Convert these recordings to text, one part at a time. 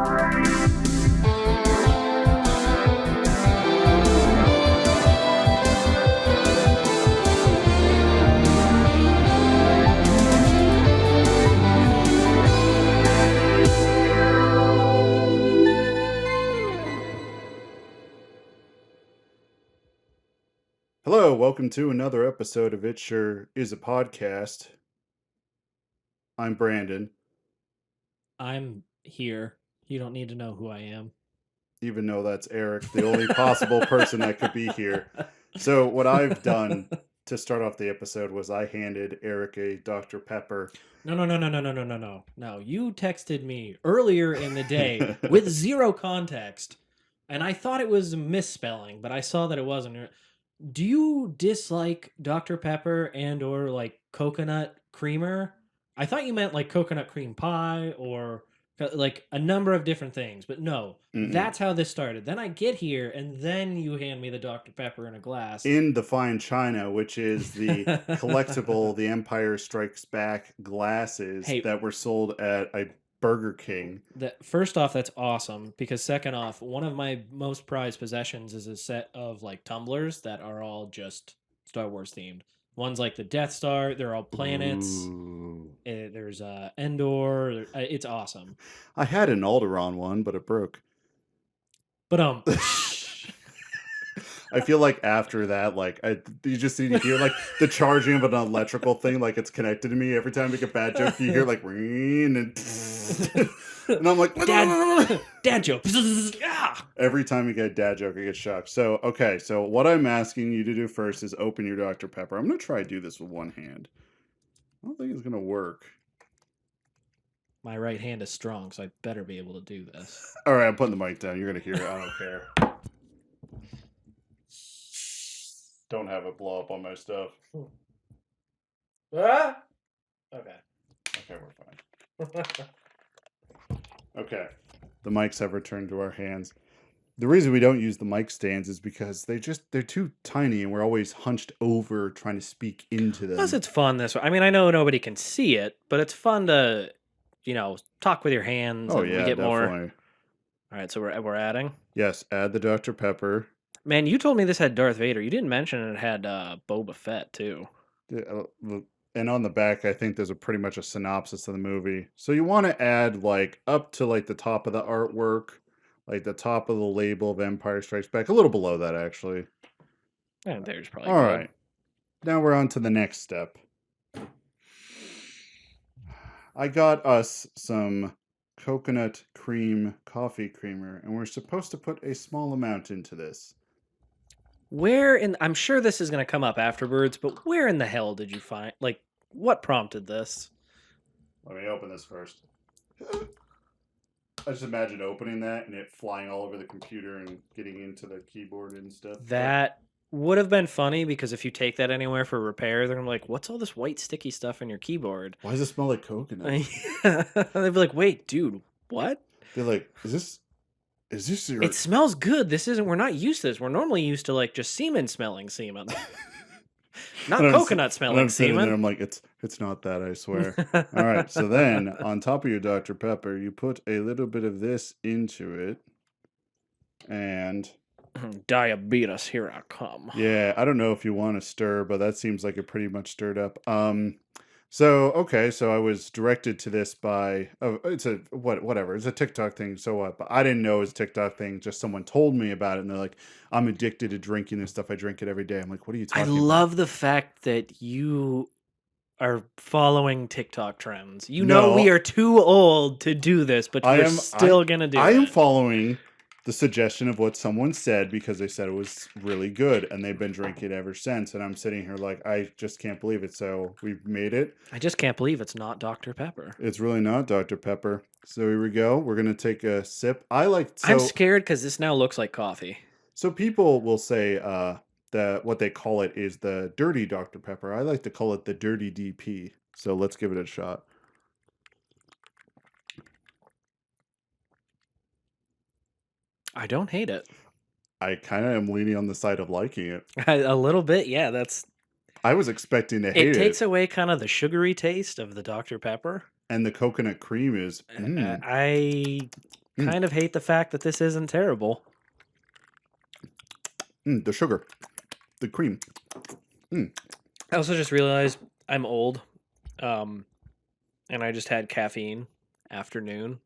Hello, welcome to another episode of It Sure Is a Podcast. I'm Brandon, I'm here. You don't need to know who I am. even though that's Eric, the only possible person that could be here. So what I've done to start off the episode was I handed Eric a Dr. Pepper. No. No, you texted me earlier in the day with zero context, and I thought it was a misspelling, but I saw that it wasn't. Do you dislike Dr. Pepper and or like coconut creamer? I thought you meant like coconut cream pie or like a number of different things, but no, that's how this started. Then I get here and then you hand me the Dr. Pepper in a glass. In the fine china, which is the collectible The Empire Strikes Back glasses that were sold at a Burger King. First off, that's awesome, because second off, one of my most prized possessions is a set of like tumblers that are all just Star Wars themed. One's like the Death Star. They're all planets. There's Endor. It's awesome. I had an Alderaan one, but it broke. But I feel like after that, like you just need to hear like the charging of an electrical thing, like it's connected to me. Every time I make a bad joke, you hear like ring and I'm like dad joke. Every time you get a dad joke, I get shocked. So okay, so what I'm asking you to do first is open your Dr. Pepper. I'm gonna try to do this with one hand. I don't think it's gonna work. My right hand is strong, so I better be able to do this. All right, I'm putting the mic down. You're gonna hear it. I don't care. Don't have it blow up on my stuff. Okay. Okay, we're fine. Okay. The mics have returned to our hands. The reason we don't use the mic stands is because they're too tiny and we're always hunched over trying to speak into them. Plus, it's fun this way. I mean, I know nobody can see it, but it's fun to, talk with your hands. Oh, and yeah, we get definitely. More. All right, so we're adding? Yes, add the Dr. Pepper. Man, you told me this had Darth Vader. You didn't mention it had Boba Fett, too. And on the back, I think there's pretty much a synopsis of the movie. So you want to add like up to like the top of the artwork, like the top of the label of Empire Strikes Back, a little below that actually. And there's probably all good. Right. Now we're on to the next step. I got us some coconut cream coffee creamer, and we're supposed to put a small amount into this. I'm sure this is going to come up afterwards, but where in the hell did you find, like, what prompted this? Let me open this first. I just imagine opening that and it flying all over the computer and getting into the keyboard and stuff. That would have been funny, because if you take that anywhere for repair, they're like, what's all this white sticky stuff in your keyboard? Why does it smell like coconut? They'd be like, wait, dude, what? They're like, is this your... It smells good. We're not used to this. We're normally used to like just semen smelling semen. Not coconut smelling semen. I'm like, it's not that, I swear. All right, so then on top of your Dr. Pepper, you put a little bit of this into it. And diabetes, here I come. Yeah, I don't know if you want to stir, but that seems like it pretty much stirred up. So I was directed to this by it's a whatever. It's a TikTok thing. So what? But I didn't know it was a TikTok thing. Just someone told me about it, and they're like, "I'm addicted to drinking this stuff. I drink it every day." I'm like, "What are you talking about?" I love the fact that you are following TikTok trends. You know we are too old to do this, but we're still gonna do it. I am following the suggestion of what someone said because they said it was really good, and they've been drinking it ever since. And I'm sitting here like, I just can't believe it. So we've made it. I just can't believe it's not Dr. Pepper. It's really not Dr. Pepper. So here we go. We're gonna take a sip. I'm scared because this now looks like coffee. So people will say that what they call it is the dirty Dr. Pepper. I like to call it the dirty DP. So let's give it a shot. I don't hate it. I kind of am leaning on the side of liking it. A little bit, yeah. I was expecting to hate it. It takes away kind of the sugary taste of the Dr. Pepper. And the coconut cream is... Mm, kind of hate the fact that this isn't terrible. the sugar, the cream. Mm. I also just realized I'm old, and I just had caffeine afternoon,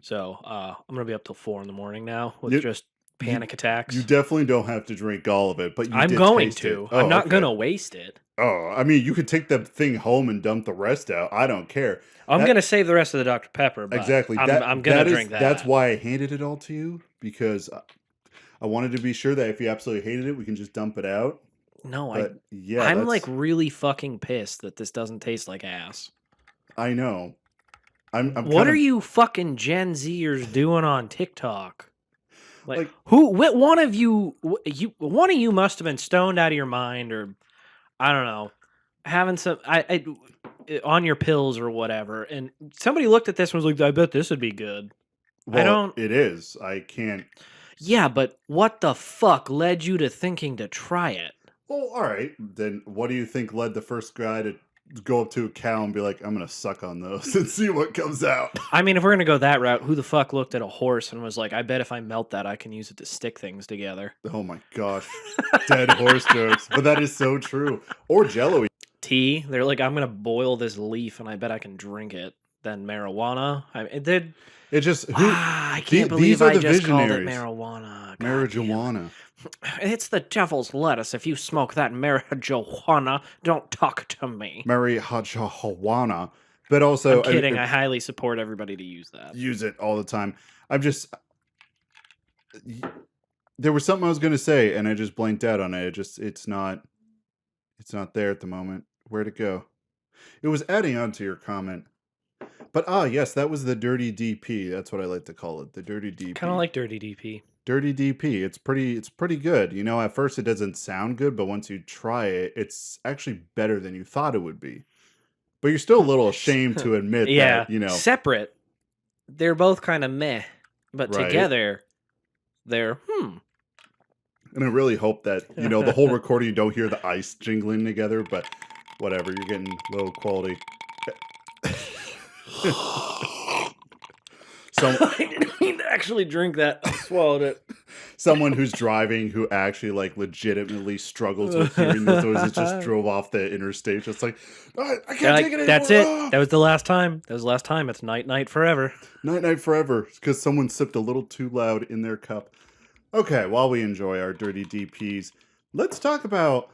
so I'm gonna be up till 4 in the morning now with You, just you, panic you attacks. definitely don't have to drink all of it, but you I'm did going taste it. to. I'm Oh, not okay. gonna waste it. Oh, I mean, you could take the thing home and dump the rest out. I don't care. I'm That gonna save the rest of the Dr Pepper, but exactly. I'm gonna drink That's that. why I handed it all to you because I wanted to be sure that if you absolutely hated it, we can just dump it out. No, But yeah, I'm like that's really fucking pissed that this doesn't taste like ass. I know. I'm What kind are of you fucking Gen Zers doing on TikTok? Like like one of you one of you must have been stoned out of your mind, or I don't know, having some on your pills or whatever, and somebody looked at this and was like, I bet this would be good. I well, don't. it is. I can't. Yeah, but what the fuck led you to thinking to try it? Well, all right. Then what do you think led the first guy to go up to a cow and be like, "I'm gonna suck on those and see what comes out"? I mean, if we're gonna go that route, who the fuck looked at a horse and was like, I bet if I melt that, I can use it to stick things together? Oh my gosh, dead horse jokes. But that is so true. Or Jello. Tea. They're like, I'm gonna boil this leaf and I bet I can drink it. Then marijuana. It did. It just who I can't these believe are I the just called it visionaries. marijuana. God damn it. Marijuana. It's the devil's lettuce. If you smoke that marijuana, don't talk to me. Marijuana. But I'm also, kidding. I highly support everybody to use that. use it all the time. I'm just there was something I was gonna say and I just blanked out on it. It's not there at the moment. Where'd it go? It was adding on to your comment. But yes, that was the dirty DP. That's what I like to call it. The dirty DP. Kind of like Dirty DP. Dirty DP. It's pretty good. You know, at first it doesn't sound good, but once you try it, it's actually better than you thought it would be. But you're still a little ashamed to admit Yeah, that, you know, separate. They're both kind of meh, but right? together, they're And I really hope that, you know, the whole recording you don't hear the ice jingling together, but whatever, you're getting low quality. I didn't mean to actually drink that. I swallowed it. Someone who's driving who actually like legitimately struggles with hearing those noises just drove off the interstate. Just like, I can't take it anymore. That's it. That was the last time. That was the last time. It's night forever. Night forever. Because someone sipped a little too loud in their cup. Okay, while we enjoy our dirty DPs, let's talk about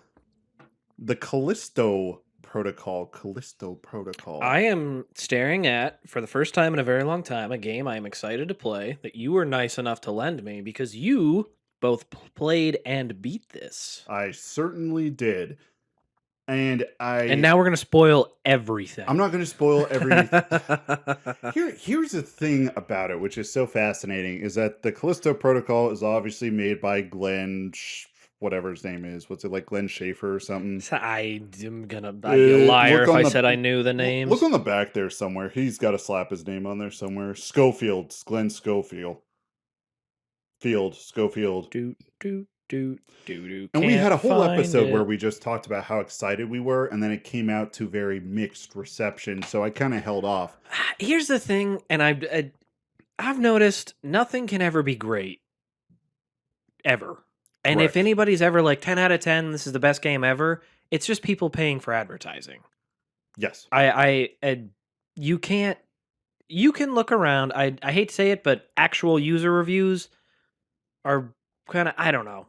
the Callisto Protocol. Callisto Protocol. I am staring at, for the first time in a very long time, a game I am excited to play that you were nice enough to lend me because you both played and beat this. I certainly did. And now we're going to spoil everything. I'm not going to spoil everything. Here's the thing about it, which is so fascinating, is that the Callisto Protocol is obviously made by whatever his name is. What's it, like Glenn Schaefer or something? I'm gonna be a liar if I said I knew the names. Look on the back there somewhere. He's got to slap his name on there somewhere. Schofield. Glenn Schofield. Schofield. And we had a whole episode where we just talked about how excited we were, and then it came out to very mixed reception, so I kind of held off. Here's the thing, and I've noticed nothing can ever be great. Ever. And Correct. if anybody's ever like 10 out of 10, this is the best game ever, it's just people paying for advertising. Yes. You can look around. I hate to say it, but actual user reviews are kind of, I don't know.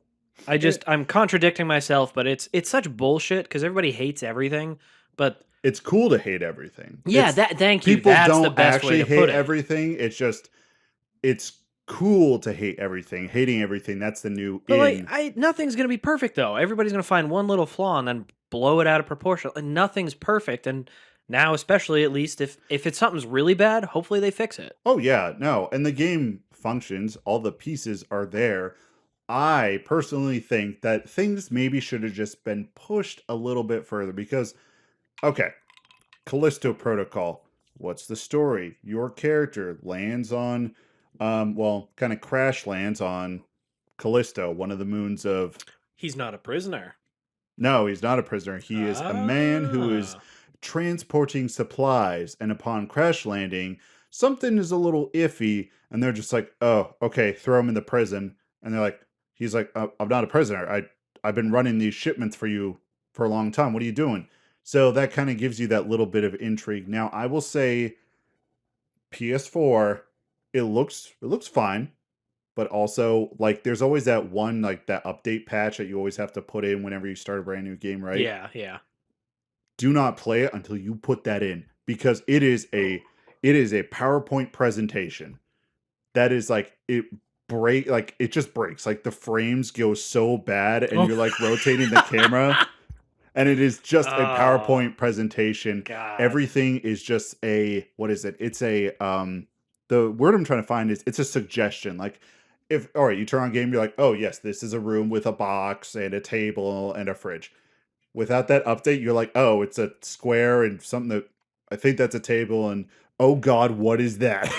I'm contradicting myself, but it's such bullshit because everybody hates everything, but it's cool to hate everything. Yeah, thank you. People That's don't the best actually way to hate put it. everything. It's just, it's cool to hate everything. Hating everything, that's the new But in. nothing's gonna be perfect though. Everybody's gonna find one little flaw and then blow it out of proportion. And nothing's perfect. And now, especially at least if it's something's really bad, hopefully they fix it. Oh yeah, no. And the game functions, all the pieces are there. I personally think that things maybe should have just been pushed a little bit further because, okay, Callisto Protocol. What's the story? Your character lands on, kind of crash lands on Callisto, one of the moons of... He's not a prisoner. No, he's not a prisoner. He is a man who is transporting supplies, and upon crash landing, something is a little iffy, and they're just like, oh, okay, throw him in the prison. And they're like, he's like, I'm not a prisoner. I've been running these shipments for you for a long time. What are you doing? So that kind of gives you that little bit of intrigue. Now, I will say PS4, it looks fine, but also like there's always that one like that update patch that you always have to put in whenever you start a brand new game, right? Yeah, yeah. Do not play it until you put that in because it is a PowerPoint presentation. That is like it just breaks. Like the frames go so bad and Oh. you're like rotating the camera and it is just a Oh, PowerPoint presentation. God. Everything is just a what is it? It's a the word I'm trying to find is it's a suggestion. Like if all right, you turn on game, you're like, oh yes, this is a room with a box and a table and a fridge. Without that update, you're like, oh, it's a square and something that I think that's a table and oh god, what is that?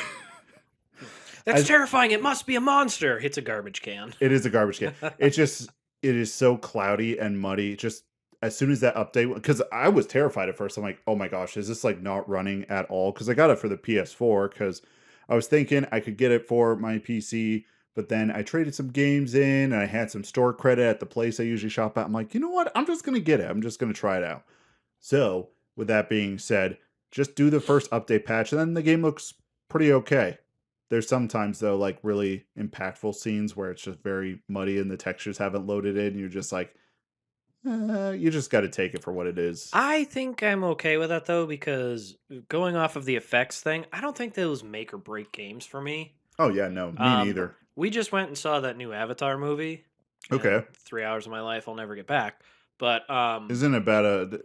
That's As terrifying. It must be a monster. It's a garbage can. it is a garbage can. It's just it is so cloudy and muddy. Just as soon as that update, because I was terrified at first. I'm like, oh my gosh, is this like not running at all? Because I got it for the PS4 because I was thinking I could get it for my PC, but then I traded some games in and I had some store credit at the place I usually shop at. I'm like, you know what? I'm just gonna get it. I'm just gonna try it out. So, with that being said, just do the first update patch, and then the game looks pretty okay. There's sometimes though, like really impactful scenes where it's just very muddy and the textures haven't loaded in. And you're just like, you just got to take it for what it is. I think I'm okay with that though, because going off of the effects thing, I don't think those make or break games for me. Oh yeah, no, me neither. We just went and saw that new Avatar movie, and Okay, 3 hours of my life I'll never get back. But isn't it about a?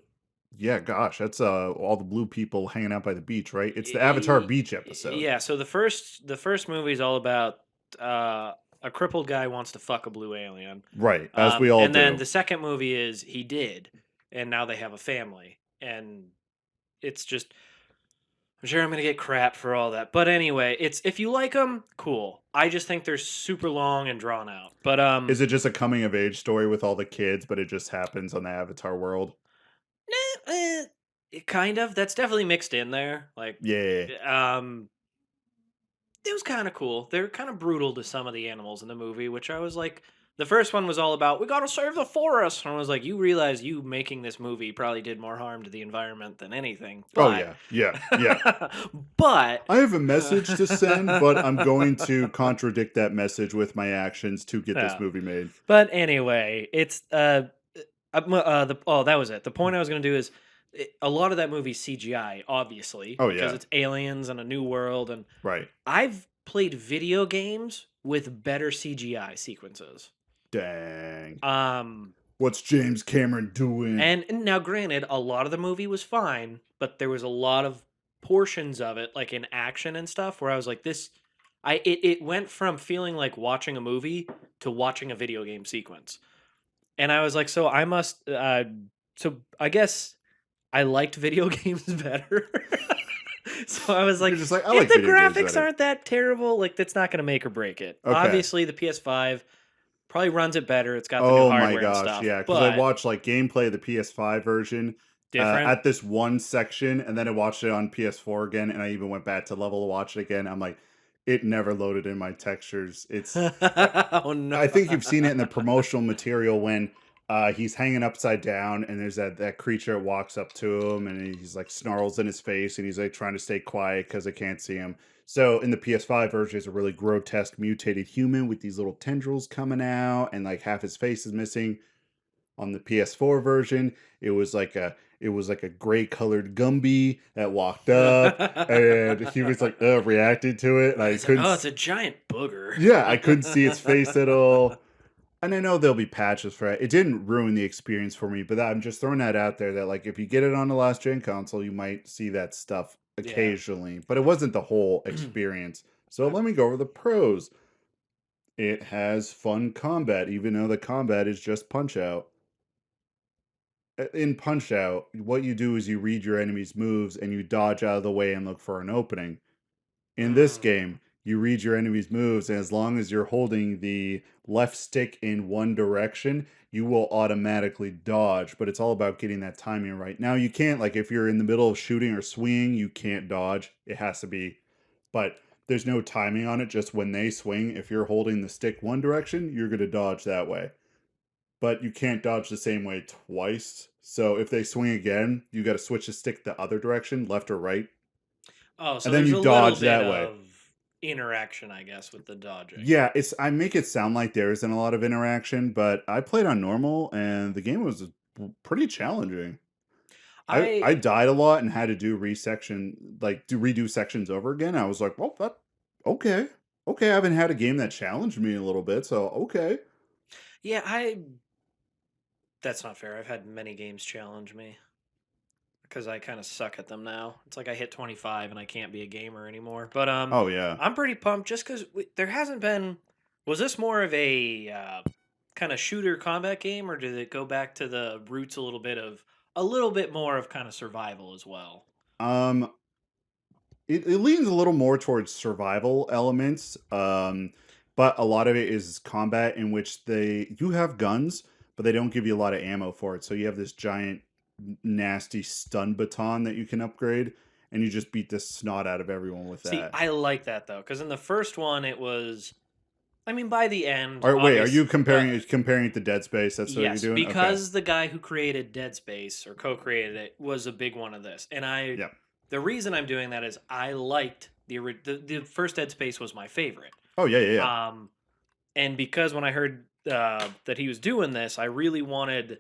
Yeah, gosh, that's all the blue people hanging out by the beach, right? It's the Avatar y- beach episode, yeah. So the first movie is all about uh, a crippled guy wants to fuck a blue alien. right? As we all And then do. the second movie is he did, and now they have a family, and it's just I'm sure I'm gonna get crap for all that. But anyway, it's if you like them, cool. I just think they're super long and drawn out. But Is it just a coming of age story with all the kids, but it just happens on the Avatar world? kind of. That's definitely mixed in there. Like, Yeah. um, it was kind of cool. They're kind of brutal to some of the animals in the movie, which I was like. The first one was all about we gotta save the forest, and I was like, you realize you making this movie probably did more harm to the environment than anything. Oh But, yeah, yeah, yeah. but, I have a message to send, but I'm going to contradict that message with my actions to get this yeah. movie made. But anyway, it's that was it. The point I was going to do is a lot of that movie's CGI, obviously, Oh because yeah, it's aliens and a new world, and right. I've played video games with better CGI sequences. Dang. Um, What's James Cameron doing? and now, granted, a lot of the movie was fine, but there was a lot of portions of it, like in action and stuff, where I was like, this. It went from feeling like watching a movie to watching a video game sequence. And I was like, so I must so I guess I liked video games better. So I was You're like, just like, I if like the video games graphics better. aren't that terrible, like that's not going to make or break it. Okay. Obviously, the PS5 probably runs it better. It's got the new Oh my hardware and gosh, stuff, yeah, because I but watched like gameplay of the PS5 version different. at this one section, and then I watched it on PS4 again, and I even went back to level to watch it again. I'm like, it never loaded in my textures. Oh no. I think you've seen it in the promotional material when he's hanging upside down and there's that creature that walks up to him and he's like snarls in his face and he's like trying to stay quiet because I can't see him. So in the PS5 version, there's a really grotesque mutated human with these little tendrils coming out and like half his face is missing. On the PS4 version, it was like a gray colored Gumby that walked up and he was like reacted to it and I He's like, couldn't oh, it's a giant booger. yeah, I couldn't see its face at all. And I know there'll be patches for it. It didn't ruin the experience for me, but I'm just throwing that out there that like if you get it on the last gen console, you might see that stuff Yeah. occasionally, but it wasn't the whole experience. So let me go over the pros. It has fun combat, even though the combat is just punch out. In Punch Out, what you do is you read your enemy's moves and you dodge out of the way and look for an opening. In this Mm, game, you read your enemy's moves, and as long as you're holding the left stick in one direction, you will automatically dodge. But it's all about getting that timing right. Now, you can't, like, if you're in the middle of shooting or swinging, you can't dodge. It has to be but there's no timing on it. Just when they swing, if you're holding the stick one direction, you're going to dodge that way. But you can't dodge the same way twice. So if they swing again, you got to switch the stick the other direction, left or right, Oh, and so then there's you a little dodge bit that way. of interaction, I guess, with the dodging. Yeah, it's I make it sound like there isn't a lot of interaction, but I played on normal and the game was pretty challenging. I I died a lot and had to do resection like do redo sections over again. I was like, well, that okay. Okay, I haven't had a game that challenged me a little bit, so okay. yeah, I that's not fair. I've had many games challenge me because I kind of suck at them now. It's like I hit 25 and I can't be a gamer anymore. But Oh yeah. I'm pretty pumped just because there hasn't been. Was this more of a kind of shooter combat game, or did it go back to the roots a little bit more of kind of survival as well? Um it leans a little more towards survival elements, but a lot of it is combat in which you have guns, but they don't give you a lot of ammo for it. So you have this giant, nasty stun baton that you can upgrade, and you just beat the snot out of everyone with See, that. I like that though, because in the first one it was. I mean, by the end, All right, wait, are obvious. you comparing it to Dead Space? That's what you're Yes, doing. Okay, because the guy who created Dead Space or co-created it was a big one of this, and yeah. the reason I'm doing that is I liked the first Dead Space was my favorite, Oh yeah, yeah, yeah. um, and because when I heard that he was doing this, I really wanted,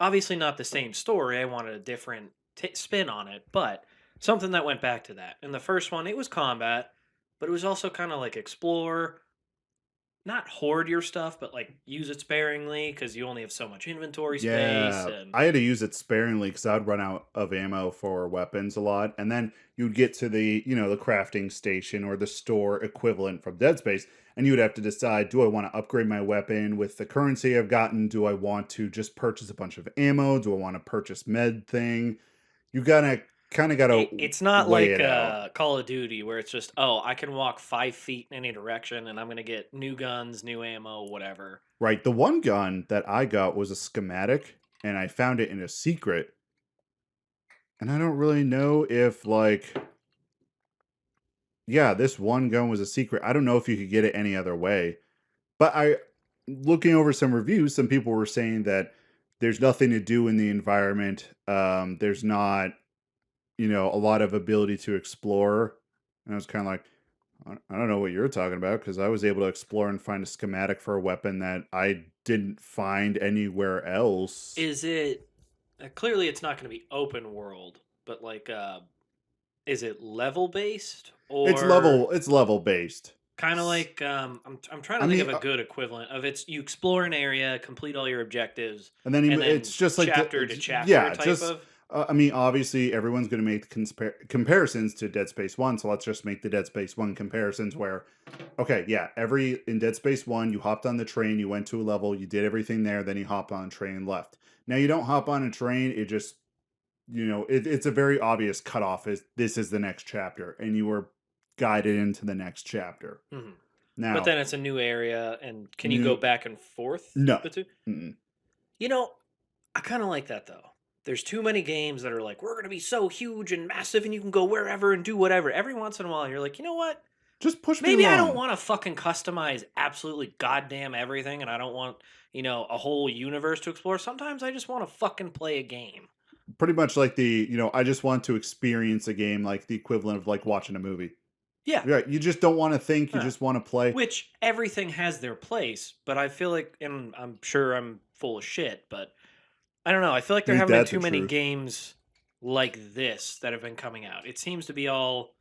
obviously not the same story, I wanted a different spin on it, but something that went back to that. In the first one, it was combat, but it was also kind of like explore, not hoard your stuff, but like use it sparingly because you only have so much inventory space. Yeah, And I had to use it sparingly because I'd run out of ammo for weapons a lot, and then you'd get to the crafting station or the store equivalent from Dead Space, and you'd have to decide: do I want to upgrade my weapon with the currency I've gotten? Do I want to just purchase a bunch of ammo? Do I want to purchase med thing? You gotta kind of gotta it's not weigh like it out, Call of Duty where it's just, oh, I can walk 5 feet in any direction and I'm going to get new guns, new ammo, whatever. right? The one gun that I got was a schematic, and I found it in a secret, and I don't really know if like yeah, this one gun was a secret. I don't know if you could get it any other way. But I looking over some reviews, some people were saying that there's nothing to do in the environment. There's not, a lot of ability to explore. And I was kind of like, I don't know what you're talking about because I was able to explore and find a schematic for a weapon that I didn't find anywhere else. Is it clearly it's not going to be open world, but like is it level based or It's level based. kind of like I'm trying I to think mean, of a good equivalent of it's you explore an area, complete all your objectives, and then and then it's just like chapter to chapter yeah, type just of. I mean, obviously everyone's going to make comparisons to Dead Space One, so let's just make the Dead Space One comparisons. Where, okay, yeah, in Dead Space One, you hopped on the train, you went to a level, you did everything there, then you hop on a train and left. Now you don't hop on a train; it just it's a very obvious cutoff. Is this is the next chapter, and you were guided into the next chapter. Mhm. But Now, then it's a new area, and can you go new back and forth no, the two? mm-mm. You know, I kind of like that though. There's too many games that are like, we're going to be so huge and massive and you can go wherever and do whatever. Every once in a while, you're like, you know what? Just push me Maybe I don't along. want to fucking customize absolutely goddamn everything and I don't want, a whole universe to explore. Sometimes I just want to fucking play a game. Pretty much like I just want to experience a game like the equivalent of like watching a movie. Yeah. Yeah, you just don't want to think, you Huh. just want to play. Which everything has their place, but I feel like, and I'm sure I'm full of shit, but I don't know. I feel like I there think haven't been that's the too many truth. games like this that have been coming out. It seems to be all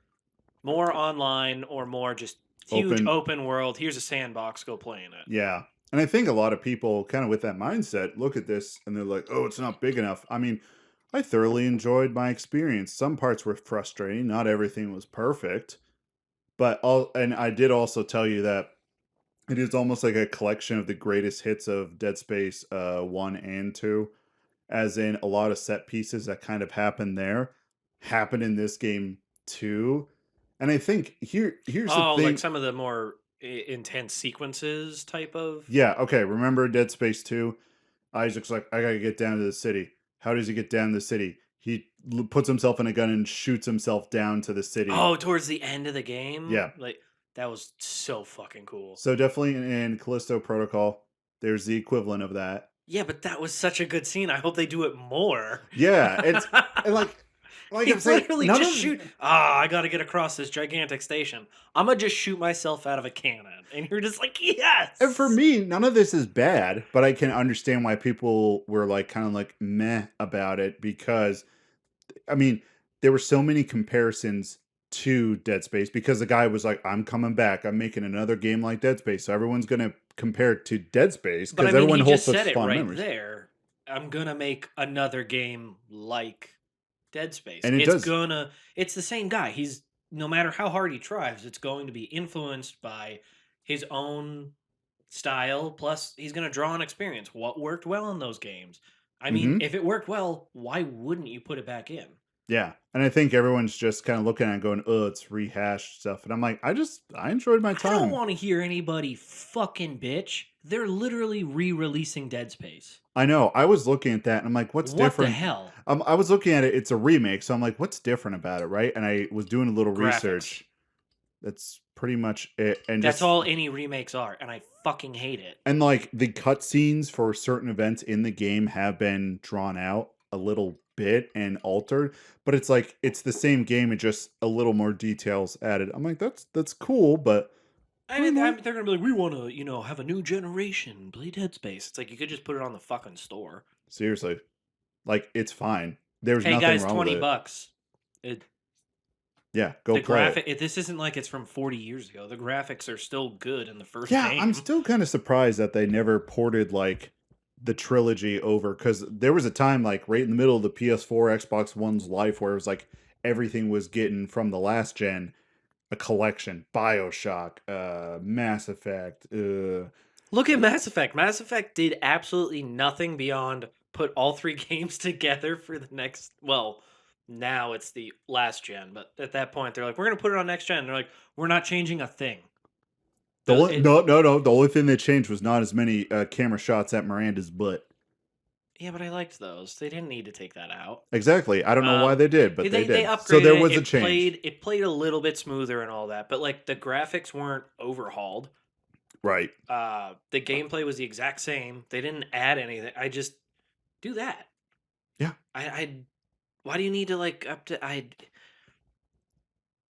more online or more just huge Open, open world. Here's a sandbox, go play in it. yeah. And I think a lot of people kind of with that mindset look at this and they're like, "Oh, it's not big enough." I mean, I thoroughly enjoyed my experience. Some parts were frustrating, not everything was perfect, but all and I did also tell you that it is almost like a collection of the greatest hits of Dead Space 1 and 2, as in a lot of set pieces that kind of happen there happen in this game too. And I think here's the Oh, like thing. some of the more intense sequences type of. Yeah, okay, remember Dead Space 2? Isaac's like, I gotta get down to the city. How does he get down to the city? he puts himself in a gun and shoots himself down to the city. Oh, towards the end of the game? Yeah. Like, that was so fucking cool. So definitely in Callisto Protocol, there's the equivalent of that. Yeah, but that was such a good scene. I hope they do it more. Yeah, it's and like He I'm saying, literally none just of shoot. I gotta get across this gigantic station. I'm gonna just shoot myself out of a cannon, and you're just like, and for yes. me, none of this is bad, but I can understand why people were like kind of like meh about it because I mean, there were so many comparisons to Dead Space because the guy was like, I'm coming back. I'm making another game like Dead Space. So everyone's going to compare it to Dead Space But I because mean, everyone he holds just such said it fond right memories. there. I'm gonna make another game like Dead Space. And it does. It's the same guy. He's no matter how hard he tries, it's going to be influenced by his own style. Plus, he's gonna draw on experience. What worked well in those games? I mean, Hmm. if it worked well, why wouldn't you put it back in? Yeah. And I think everyone's just kind of looking at it going, oh, it's rehashed stuff. And I'm like, I enjoyed my I don't time. want to hear anybody fucking bitch. They're literally re-releasing Dead Space. I know. I was looking at that and I'm like, what's What the different? hell? I was looking at it. It's a remake. So I'm like, what's different about it? Right. And I was doing a little Graphics. research. That's pretty much it. And That's just all any remakes are, and I fucking hate it. and like the cutscenes for certain events in the game have been drawn out a little bit and altered, but it's like it's the same game and just a little more details added. I'm like, that's cool, but I I don't mean, know. they're gonna be like, we want to, have a new generation play Dead Space. It's like you could just put it on the fucking store. Seriously, like it's fine. There's Hey nothing guys, wrong with it. $20. It, Yeah, go the play it. graphic. This isn't like it's from 40 years ago. The graphics are still good in the first Yeah, I'm game. still kind of surprised that they never ported like the trilogy over because there was a time like right in the middle of the PS4 Xbox One's life where it was like everything was getting from the last gen a collection. BioShock, Mass Effect. Look at Mass Effect. Mass Effect did absolutely nothing beyond put all three games together for the next. Well, now it's the last gen, but at that point they're like, we're gonna put it on next gen. They're like, we're not changing a thing. No. The only thing that changed was not as many camera shots at Miranda's butt. Yeah, but I liked those. They didn't need to take that out. Exactly. I don't know why they did, but they They did. So upgraded there it. was a change. It played a little bit smoother and all that, but like the graphics weren't overhauled. Right. The gameplay was the exact same. They didn't add anything. I just do that. Yeah. I why do you need to like up to I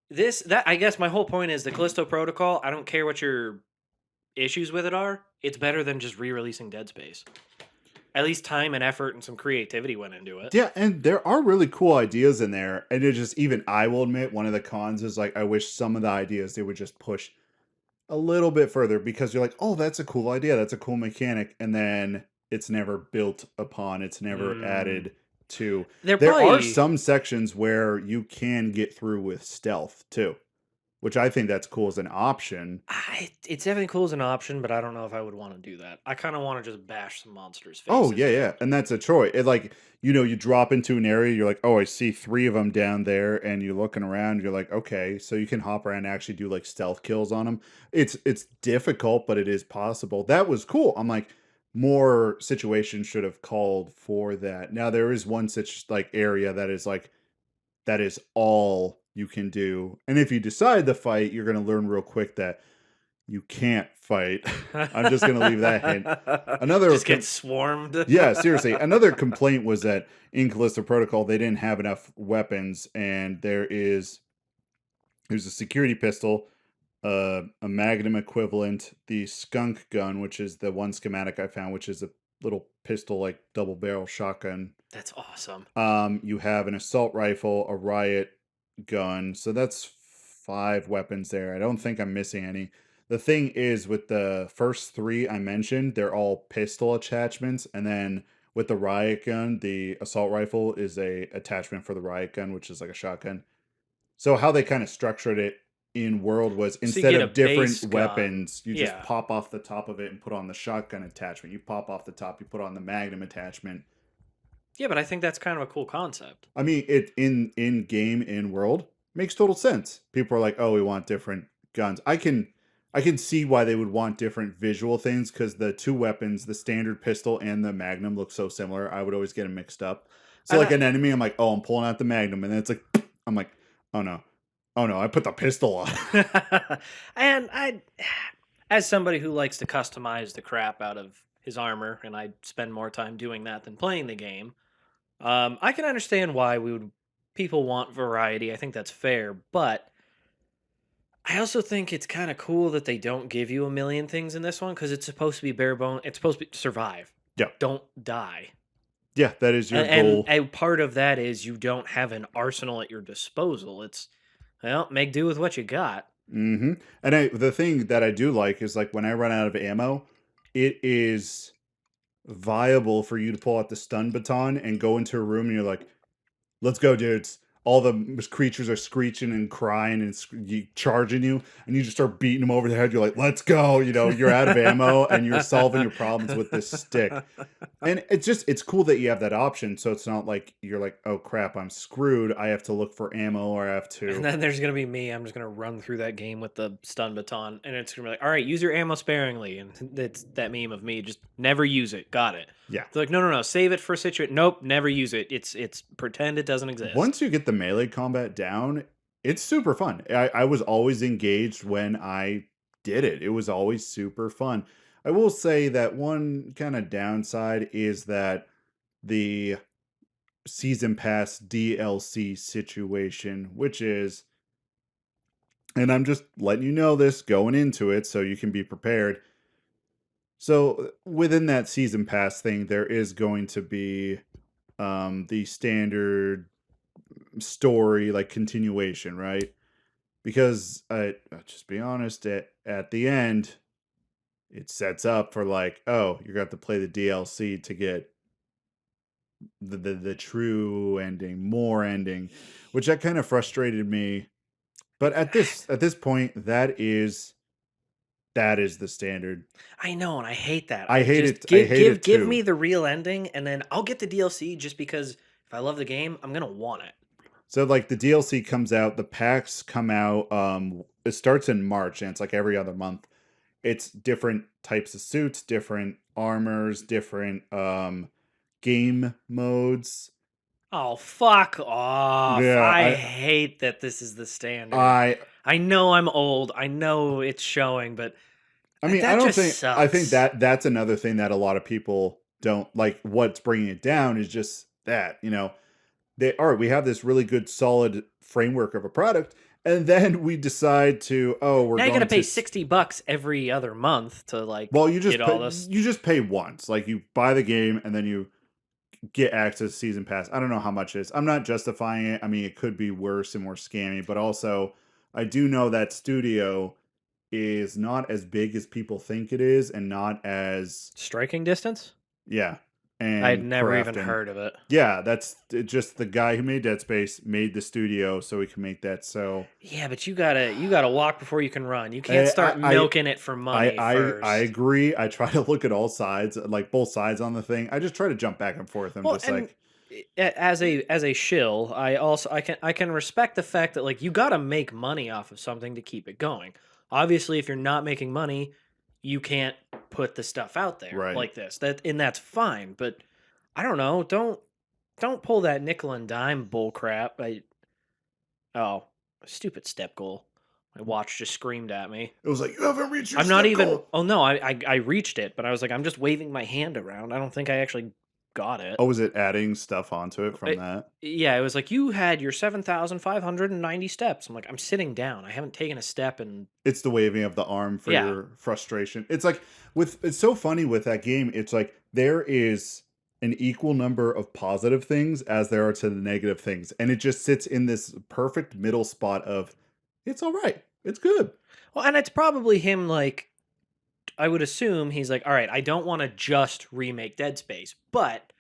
this that I guess my whole point is the Callisto Protocol. I don't care what your issues with it are. It's better than just re-releasing Dead Space. At least time and effort and some creativity went into it. Yeah, and there are really cool ideas in there. And it just even I will admit one of the cons is like I wish some of the ideas they would just push a little bit further because you're like, oh, that's a cool idea, that's a cool mechanic, and then it's never built upon, it's never Mm. added to. They're There are probably some sections where you can get through with stealth too, which I think that's cool as an option. it's definitely cool as an option, but I don't know if I would want to do that. I kind of want to just bash some monsters' Oh faces yeah, in. yeah, and that's a choice. It like you drop into an area, you're like, oh, I see three of them down there, and you're looking around, you're like, okay, so you can hop around and actually do like stealth kills on them. It's difficult, but it is possible. That was cool. I'm like, more situations should have called for that. Now there is one such like area that is like that is all you can do, and if you decide to fight, you're gonna learn real quick that you can't fight. I'm just gonna leave that hint. Another Just get swarmed. yeah, seriously. Another complaint was that in Callisto Protocol they didn't have enough weapons, and there's a security pistol, a Magnum equivalent, the skunk gun, which is the one schematic I found, which is a little pistol like double barrel shotgun. That's awesome. You have an assault rifle, a riot gun, so that's 5 weapons there. I don't think I'm missing any. The thing is, with the first 3 I mentioned, they're all pistol attachments, and then with the riot gun, the assault rifle is a attachment for the riot gun, which is like a shotgun. So how they kind of structured it in World was So you instead get a of different base gun. weapons, you just Yeah. pop off the top of it and put on the shotgun attachment. You pop off the top, you put on the Magnum attachment. Yeah, but I think that's kind of a cool concept. I mean, it in game in world makes total sense. People are like, "Oh, we want different guns." I can see why they would want different visual things because the 2 weapons, the standard pistol and the Magnum, look so similar. I would always get them mixed up. So And like an enemy, I'm like, oh, I'm pulling out the magnum, and then it's like, I'm like, oh no, oh no, I put the pistol on. and I, as somebody who likes to customize the crap out of his armor, and I spend more time doing that than playing the game, I can understand why people want variety. I think that's fair, but I also think it's kind of cool that they don't give you a million things in this one because it's supposed to be bare bone. It's supposed to be survive, Yeah, don't die. yeah, that is your And goal. a part of that is you don't have an arsenal at your disposal. It's, well, make do with what you got. And the thing that I do like is like when I run out of ammo, it is viable for you to pull out the stun baton and go into a room, and you're like, let's go, dudes. All the creatures are screeching and crying and charging you, and you just start beating them over the head. You're like, let's go. You know, you're out of ammo and you're solving your problems with this stick. And it's cool that you have that option. So it's not like you're like, oh crap, I'm screwed. I have to look for ammo, or I have And to. then there's gonna be me. I'm just gonna run through that game with the stun baton, and it's gonna be like, all right, use your ammo sparingly. And it's that meme of me just never use it. Got it. Yeah. They're like, no, no, no, save it for situation. Nope, never use it. It's pretend it doesn't exist. Once you get the melee combat down, it's super fun. I was always engaged when I did it. It was always super fun. I will say that one kind of downside is that the season pass DLC situation, which is, and I'm just letting you know this going into it so you can be prepared. So within that season pass thing, there is going to be the standard story, like continuation, right? Because I'll just be honest, at the end, it sets up for like, oh, you're going to have to play the DLC to get the true ending, more ending, which that kind of frustrated me. But at this point, that is the standard. I know, and I hate that. I I hate just it. I hate it give too. me the real ending, and then I'll get the DLC just because if I love the game, I'm gonna want it. So like the DLC comes out, the packs come out. It starts in March, and it's like every other month. It's different types of suits, different armors, different game modes. Oh, fuck off. Yeah, I I hate that this is the standard. I I know I'm old. I know it's showing, but I mean, I that don't just think I think sucks. that's another thing that a lot of people don't like. What's bringing it down is just that, they all right, we have this really good solid framework of a product, and then we decide to, oh, we're Now you gotta going pay to, $60 every other month to well, like you get just pay, all this. you just pay once. Like you buy the game and then you get access to season pass. I don't know how much it is. I'm not justifying it. I mean, it could be worse and more scammy, but also I do know that studio is not as big as people think it is, and not as, Striking distance? yeah, I'd and never even crafting. heard of it. Yeah, that's just the guy who made Dead Space made the studio so he can make that. So Yeah, but you gotta walk before you can run. You can't I start I milking it for I money I, I first. agree. I try to look at all sides, like both sides on the thing. I just try to jump back and forth. I'm Well, just and like, as a shill, I can respect the fact that like you got to make money off of something to keep it going. Obviously, if you're not making money, you can't put the stuff out there right. like this. That's fine, but I don't know. Don't pull that nickel and dime bull crap. Oh, stupid step goal. My watch just screamed at me. It was like, you haven't reached your I'm not step even. goal. Oh no, I reached it, but I was like, I'm just waving my hand around. I don't think I actually got it. Oh, was it adding stuff onto it from I, that? yeah, it was like you had your 7,590 steps. I'm like, I'm sitting down. I haven't taken a step and It's the waving of the arm for yeah. your frustration. It's like it's so funny with that game. It's like there is an equal number of positive things as there are to the negative things, and it just sits in this perfect middle spot of it's all right. It's good. Well, and it's probably him like I would assume he's like, all right, I don't want to just remake Dead Space, but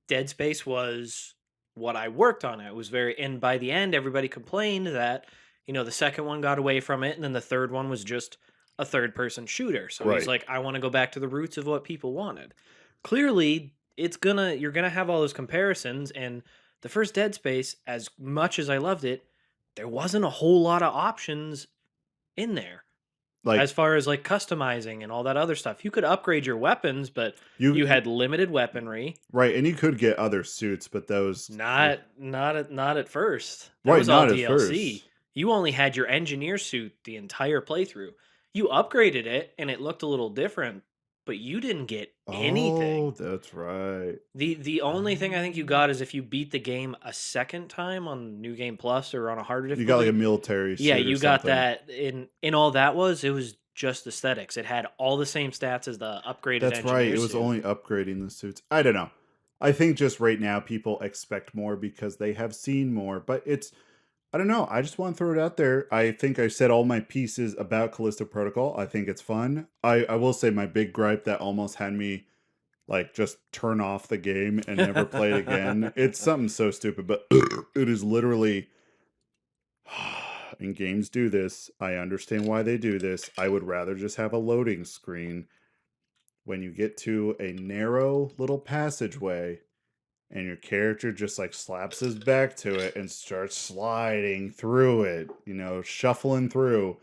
Dead Space was what I worked on. It was very, and by the end, everybody complained that, the second one got away from it, and then the third one was just a third person shooter. So he's Right. like, I want to go back to the roots of what people wanted. Clearly, you're gonna have all those comparisons, and the first Dead Space, as much as I loved it, there wasn't a whole lot of options in there. Like as far as like customizing and all that other stuff. You could upgrade your weapons, but you you had limited weaponry. right, and you could get other suits, but those Not at first. That right, was all not at DLC. first. You only had your engineer suit the entire playthrough. You upgraded it and it looked a little different, but you didn't get Oh, anything. that's right. The only thing I think you got is if you beat the game a second time on New Game Plus or on a harder You got like a difficulty. military Yeah, suit or you got something. that in all that was it was just aesthetics. It had all the same stats as the upgraded That's right. engineer It was suit. only upgrading the suits. I don't know. I think just right now people expect more because they have seen more, but it's I don't know. I just want to throw it out there. I think I said all my pieces about Callisto Protocol. I think it's fun. I will say my big gripe that almost had me like just turn off the game and never play it again. It's something so stupid, but it is literally and games do this. I understand why they do this. I would rather just have a loading screen when you get to a narrow little passageway and your character just like slaps his back to it and starts sliding through it, shuffling through,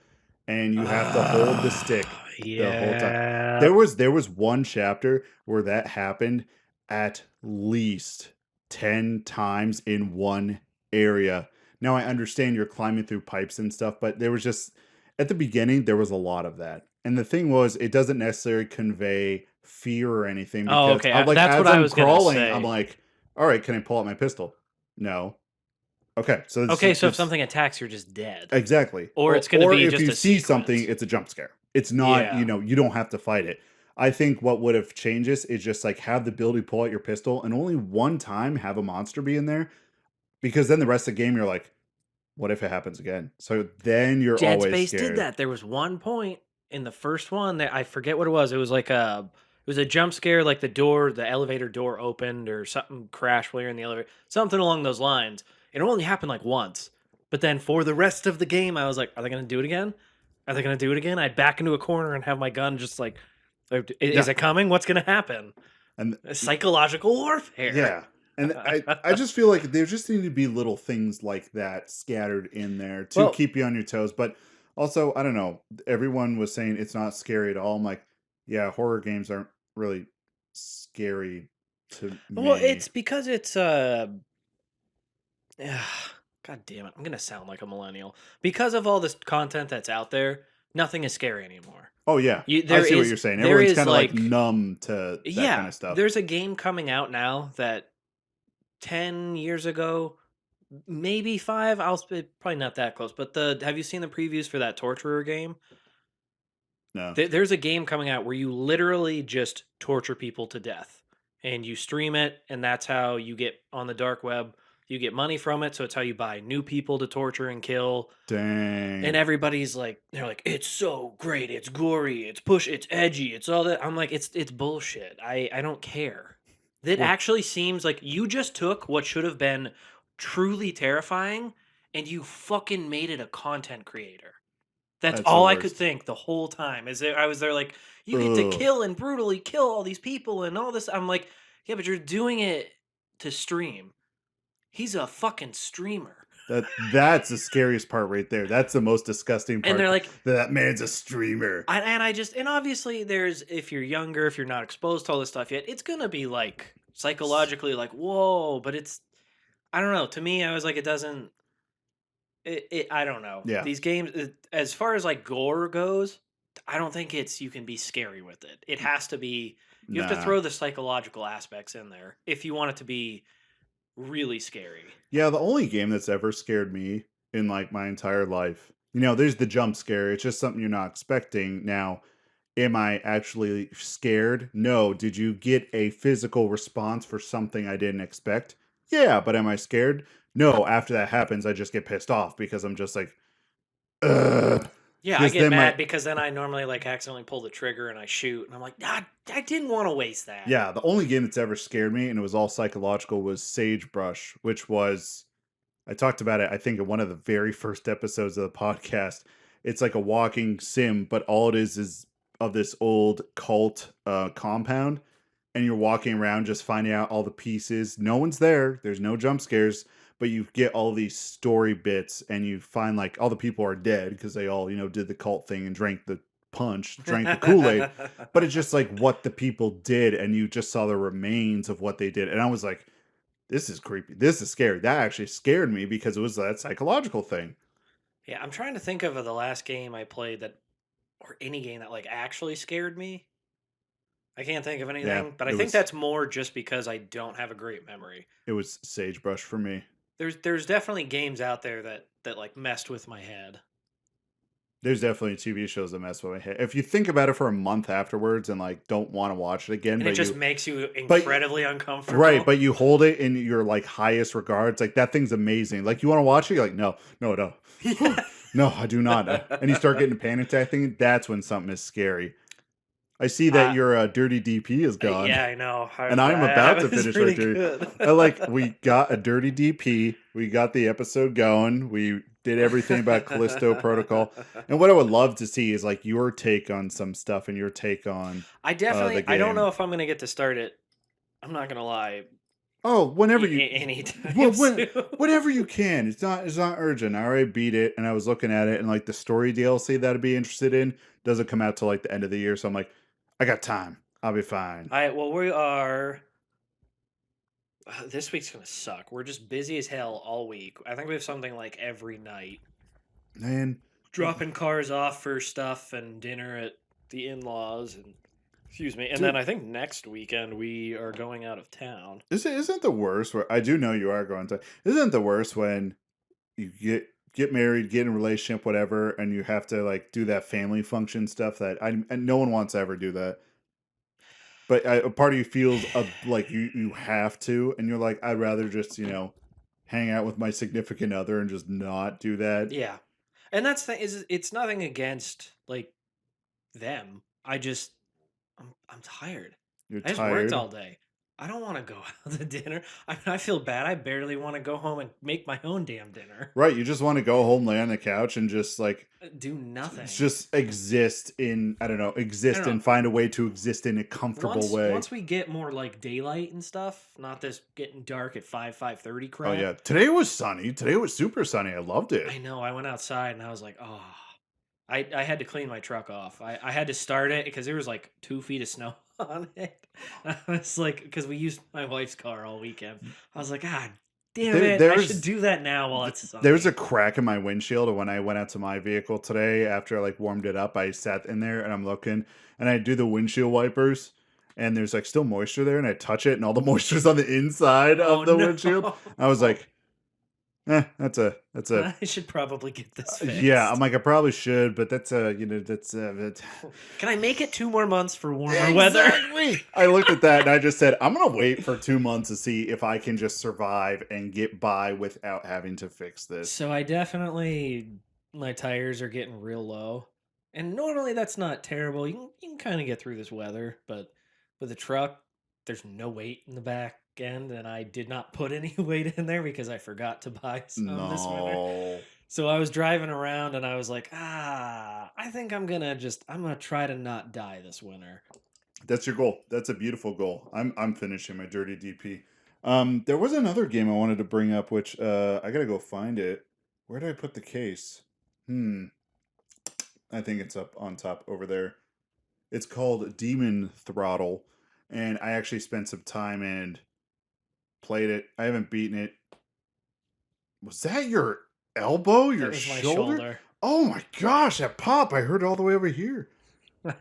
and you have to hold the stick the whole time. Yeah. There was one chapter where that happened at least 10 times in one area. Now I understand you're climbing through pipes and stuff, but there was just at the beginning there was a lot of that. And the thing was, it doesn't necessarily convey fear or anything Oh, because okay. I'm like, That's what as I I'm was gonna crawling, I'm say. like, all right, can I pull out my pistol? No. Okay, so Okay, so if it's something attacks, you're just dead. exactly. Or it's gonna Or be if just you a see something, sequence. it's a jump scare. It's not, Yeah. you don't have to fight it. I think what would have changed this is just like have the ability to pull out your pistol and only one time have a monster be in there because then the rest of the game you're like, what if it happens again? So then you're Dead always Space did scared. that. There was one point in the first one that I forget what it was. It was like a jump scare, like the elevator door opened or something crashed while you're in the elevator, something along those lines. It only happened like once, but then for the rest of the game, I was like, are they gonna do it again? Are they gonna do it again? I'd back into a corner and have my gun just like, is Yeah. it coming? What's gonna happen? And Psychological warfare. yeah. And I just feel like there just need to be little things like that scattered in there to Well, keep you on your toes. But also, I don't know. Everyone was saying it's not scary at all. I'm like, yeah, horror games aren't really scary to well, me. it's because it's God damn it, I'm gonna sound like a millennial because of all this content that's out there. Nothing is scary anymore. Oh yeah, You I there see what is you're saying. there Everyone's is kind of like like numb to that kind yeah, of stuff. there's a game coming out now that 10 years ago, maybe five. Probably not that close, but the have you seen the previews for that torturer game? No, There's a game coming out where you literally just torture people to death and you stream it, and that's how you get on the dark web. You get money from it, so it's how you buy new people to torture and kill. And dang. everybody's like, they're like, it's so great, it's gory, it's edgy, it's all that. I'm like, it's bullshit. I don't care. That Well, actually seems like you just took what should have been truly terrifying and you fucking made it a content creator. That's that's the all I could worst. think the whole time. I was there like, you get to Ugh. kill and brutally kill all these people and all this. I'm like, yeah, but you're doing it to stream. He's a fucking streamer. That's the scariest part right there. That's the most disgusting And part. they're like, That man's a streamer. and obviously there's, if you're younger, if you're not exposed to all this stuff yet, it's gonna be like psychologically like, whoa, but I don't know. To me, I was like, it doesn't, I don't know. Yeah. These games, as far as like gore goes, I don't think you can be scary with it. It has to be, you have to Nah. throw the psychological aspects in there if you want it to be really scary. Yeah, the only game that's ever scared me in like my entire life, there's the jump scare. It's just something you're not expecting. Now, am I actually scared? No. Did you get a physical response for something I didn't expect? Yeah, but am I scared? No. After that happens, I just get pissed off because I'm just like, ugh. Yeah, I Because get then mad because then I normally like accidentally pull the trigger and I shoot, and I'm like, nah, I didn't want to waste that. yeah, the only game that's ever scared me, and it was all psychological, was Sagebrush, which was I talked about it, I think, in one of the very first episodes of the podcast. It's like a walking sim, but all it is of this old cult compound, and you're walking around just finding out all the pieces. No one's there. There's no jump scares, but you get all these story bits, and you find like all the people are dead because they all did the cult thing and drank the punch, drank the Kool-Aid, but it's just like what the people did, and you just saw the remains of what they did. And I was like, this is creepy. This is scary. That actually scared me because it was that psychological thing. Yeah, I'm trying to think of the last game I played that, or any game that like actually scared me. I can't think of Yeah, anything, but I it think was that's more just because I don't have a great memory. it was Sagebrush for me. There's definitely games out there that like messed with my head. There's definitely TV shows that mess with my head. If you think about it for a month afterwards and like don't want to watch it again, And it but just you makes you but incredibly uncomfortable. right, but you hold it in your like highest regards, like that thing's amazing. Like you want to watch it, you're like, no, no, no. Yeah. No, I do not. And you start getting a panic attack thing, that's when something is scary. I see that Uh, your dirty DP is gone. yeah, I know. And I'm about to was finish our really dirty. good. I like we got a dirty DP. We got the episode going. We did everything about Callisto Protocol. And what I would love to see is like your take on some stuff and your take on I the definitely. I don't know game. if I'm gonna get to start it. I'm not gonna lie. Oh, whenever you Anytime soon. whenever you can. It's not urgent. I already beat it and I was looking at it and like the story DLC that I'd be interested in doesn't come out till like the end of the year. So I'm like, I got time. I'll be fine. Well, we are. This week's gonna suck. We're just busy as hell all week. I think we have something like every night. Man, Dropping cars off for stuff and dinner at the in-laws and excuse me. And Dude. then I think next weekend we are going out of town. isn't the worst where I do know you are going to isn't the worst when you get married, get in a relationship, whatever, and you have to like do that family function stuff that and no one wants to ever do that. But a part of you feels like you have to, and you're like, I'd rather just hang out with my significant other and just not do that. Yeah. And that's the is it's nothing against like them. I'm tired. You're I just worked tired, all day. I don't want to go out to dinner. I feel bad. I barely want to go home and make my own damn dinner. right? You just want to go home, lay on the couch, and just like Do nothing. just exist in I don't know, I exist don't know. and find a way to exist in a comfortable way. Once we get more like daylight and stuff, not this getting dark at 5:30 crap. Oh yeah, today was sunny. Today was super sunny. I loved it. I know. I went outside and I was like, oh, I had to clean my truck off. I had to start it because there was like 2 feet of snow on it. I was like, because we used my wife's car all weekend. I was like, God damn it! I should do that now while it's sunny. There was a crack in my windshield when I went out to my vehicle today. After I like warmed it up, I sat in there and I'm looking, and I do the windshield wipers, and there's like still moisture there, and I touch it, and all the moisture's on the inside of the windshield. I was like, that's a I should probably get this fixed. yeah. I'm like, I probably should, but that's Can I make it 2 more months for warmer weather? Exactly. I looked at that and I just said, I'm gonna wait for 2 months to see if I can just survive and get by without having to fix this. So my tires are getting real low, and normally that's not terrible. You can kind of get through this weather, but with a truck, there's no weight in the back end, and I did not put any weight in there because I forgot to buy some this winter. No. So I was driving around and I was like, I think I'm gonna try to not die this winter. That's your goal. That's a beautiful goal. I'm finishing my dirty DP. There was another game I wanted to bring up, which I gotta go find it. Where did I put the case? I think it's up on top over there. It's called Demon Throttle, and I actually spent some time and played it. I haven't beaten it. Was that your elbow? Your That was my shoulder? shoulder. Oh my gosh, that pop! I heard it all the way over here.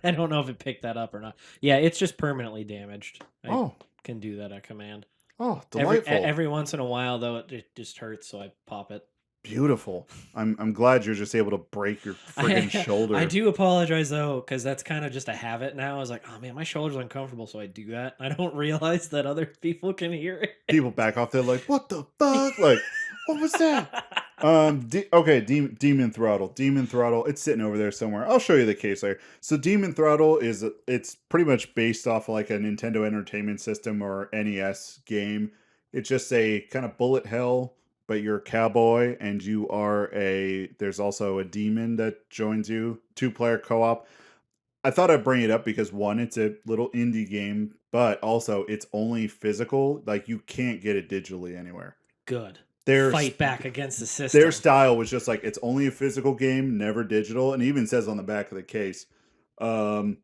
I don't know if it picked that up or not. Yeah, it's just permanently damaged. I Oh, can do that at command. oh, delightful. Every once in a while, though, it just hurts, so I pop it. Beautiful. I'm glad you're just able to break your friggin' shoulder. I do apologize though, because that's kind of just a habit now. I was like, oh man, my shoulder's uncomfortable, so I do that. I don't realize that other people can hear it. People back off. They're like, "What the fuck? Like, what was that?" Okay, Demon Throttle. Demon Throttle. It's sitting over there somewhere. I'll show you the case later. So Demon Throttle it's pretty much based off of like a Nintendo Entertainment System or NES game. It's just a kind of bullet hell, but you're a cowboy and you are there's also a demon that joins you. 2-player co-op. I thought I'd bring it up because one, it's a little indie game, but also it's only physical. Like you can't get it digitally anywhere. Good. Their Fight back against the system. Their style was just like it's only a physical game, never digital, and it even says on the back of the case, Um,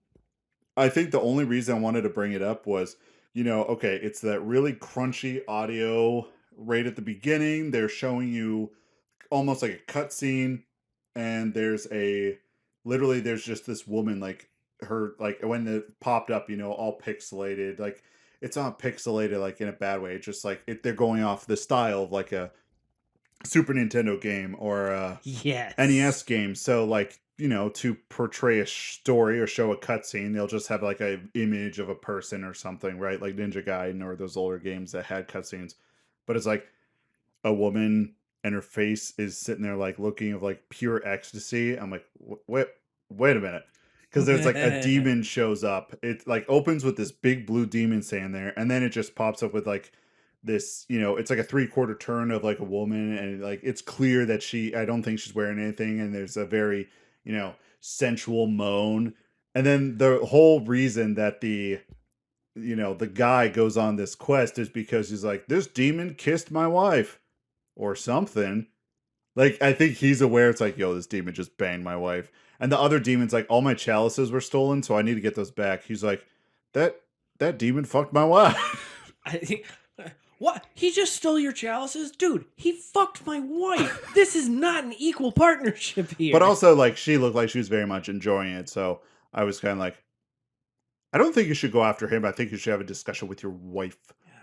I think the only reason I wanted to bring it up was, okay, it's that really crunchy audio right at the beginning. They're showing you almost like a cutscene, and there's just this woman, like her, like when it popped up, all pixelated, like it's not pixelated like in a bad way. It's just like they're going off the style of like a Super Nintendo game or a NES Yes. game. So like, to portray a story or show a cutscene, they'll just have like a image of a person or something, right? Like Ninja Gaiden or those older games that had cutscenes. But it's like a woman and her face is sitting there like looking of like pure ecstasy. I'm like, wait a minute. Because there's like a demon shows up. It like opens with this big blue demon standing there, and then it just pops up with like this, it's like a 3/4 turn of like a woman, and like it's clear that I don't think she's wearing anything, and there's a very, sensual moan. And then the whole reason that the guy goes on this quest is because he's like, this demon kissed my wife or something. Like, I think he's aware. It's like, yo, this demon just banged my wife. And the other demon's like, all my chalices were stolen, so I need to get those back. He's like, that demon fucked my wife. I, what? He just stole your chalices? Dude, he fucked my wife. This is not an equal partnership here. But also, like, she looked like she was very much enjoying it. So I was kind of like, I don't think you should go after him. I think you should have a discussion with your wife.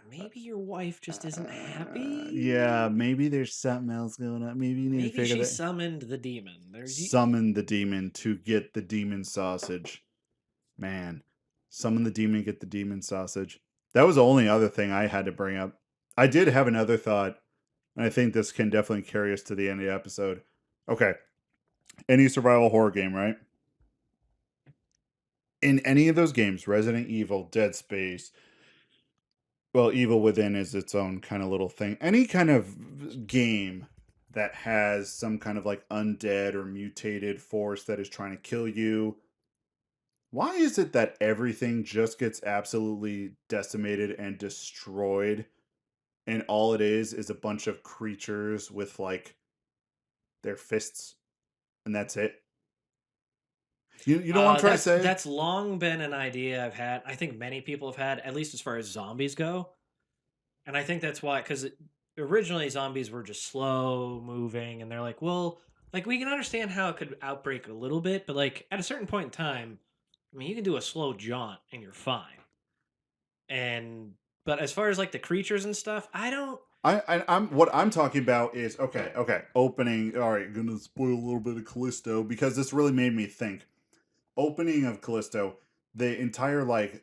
Maybe your wife just isn't happy. Yeah, maybe there's something else going on. Maybe you need to figure Maybe she that. summoned the demon. Summon the demon to get the demon sausage. Man, summon the demon, get the demon sausage. That was the only other thing I had to bring up. I did have another thought, and I think this can definitely carry us to the end of the episode. Okay, any survival horror game, right? In any of those games, Resident Evil, Dead Space, well, Evil Within is its own kind of little thing. Any kind of game that has some kind of like undead or mutated force that is trying to kill you, why is it that everything just gets absolutely decimated and destroyed, and all it is a bunch of creatures with like their fists, and that's it? You know what I'm trying to say? That's long been an idea I've had. I think many people have had, at least as far as zombies go. And I think that's why, because originally zombies were just slow moving, and they're like, well, like we can understand how it could outbreak a little bit, but like at a certain point in time, I mean, you can do a slow jaunt and you're fine. And but as far as like the creatures and stuff, I don't. I'm what I'm talking about is okay. Opening. All right, gonna spoil a little bit of Callisto because this really made me think. Opening of Callisto, the entire like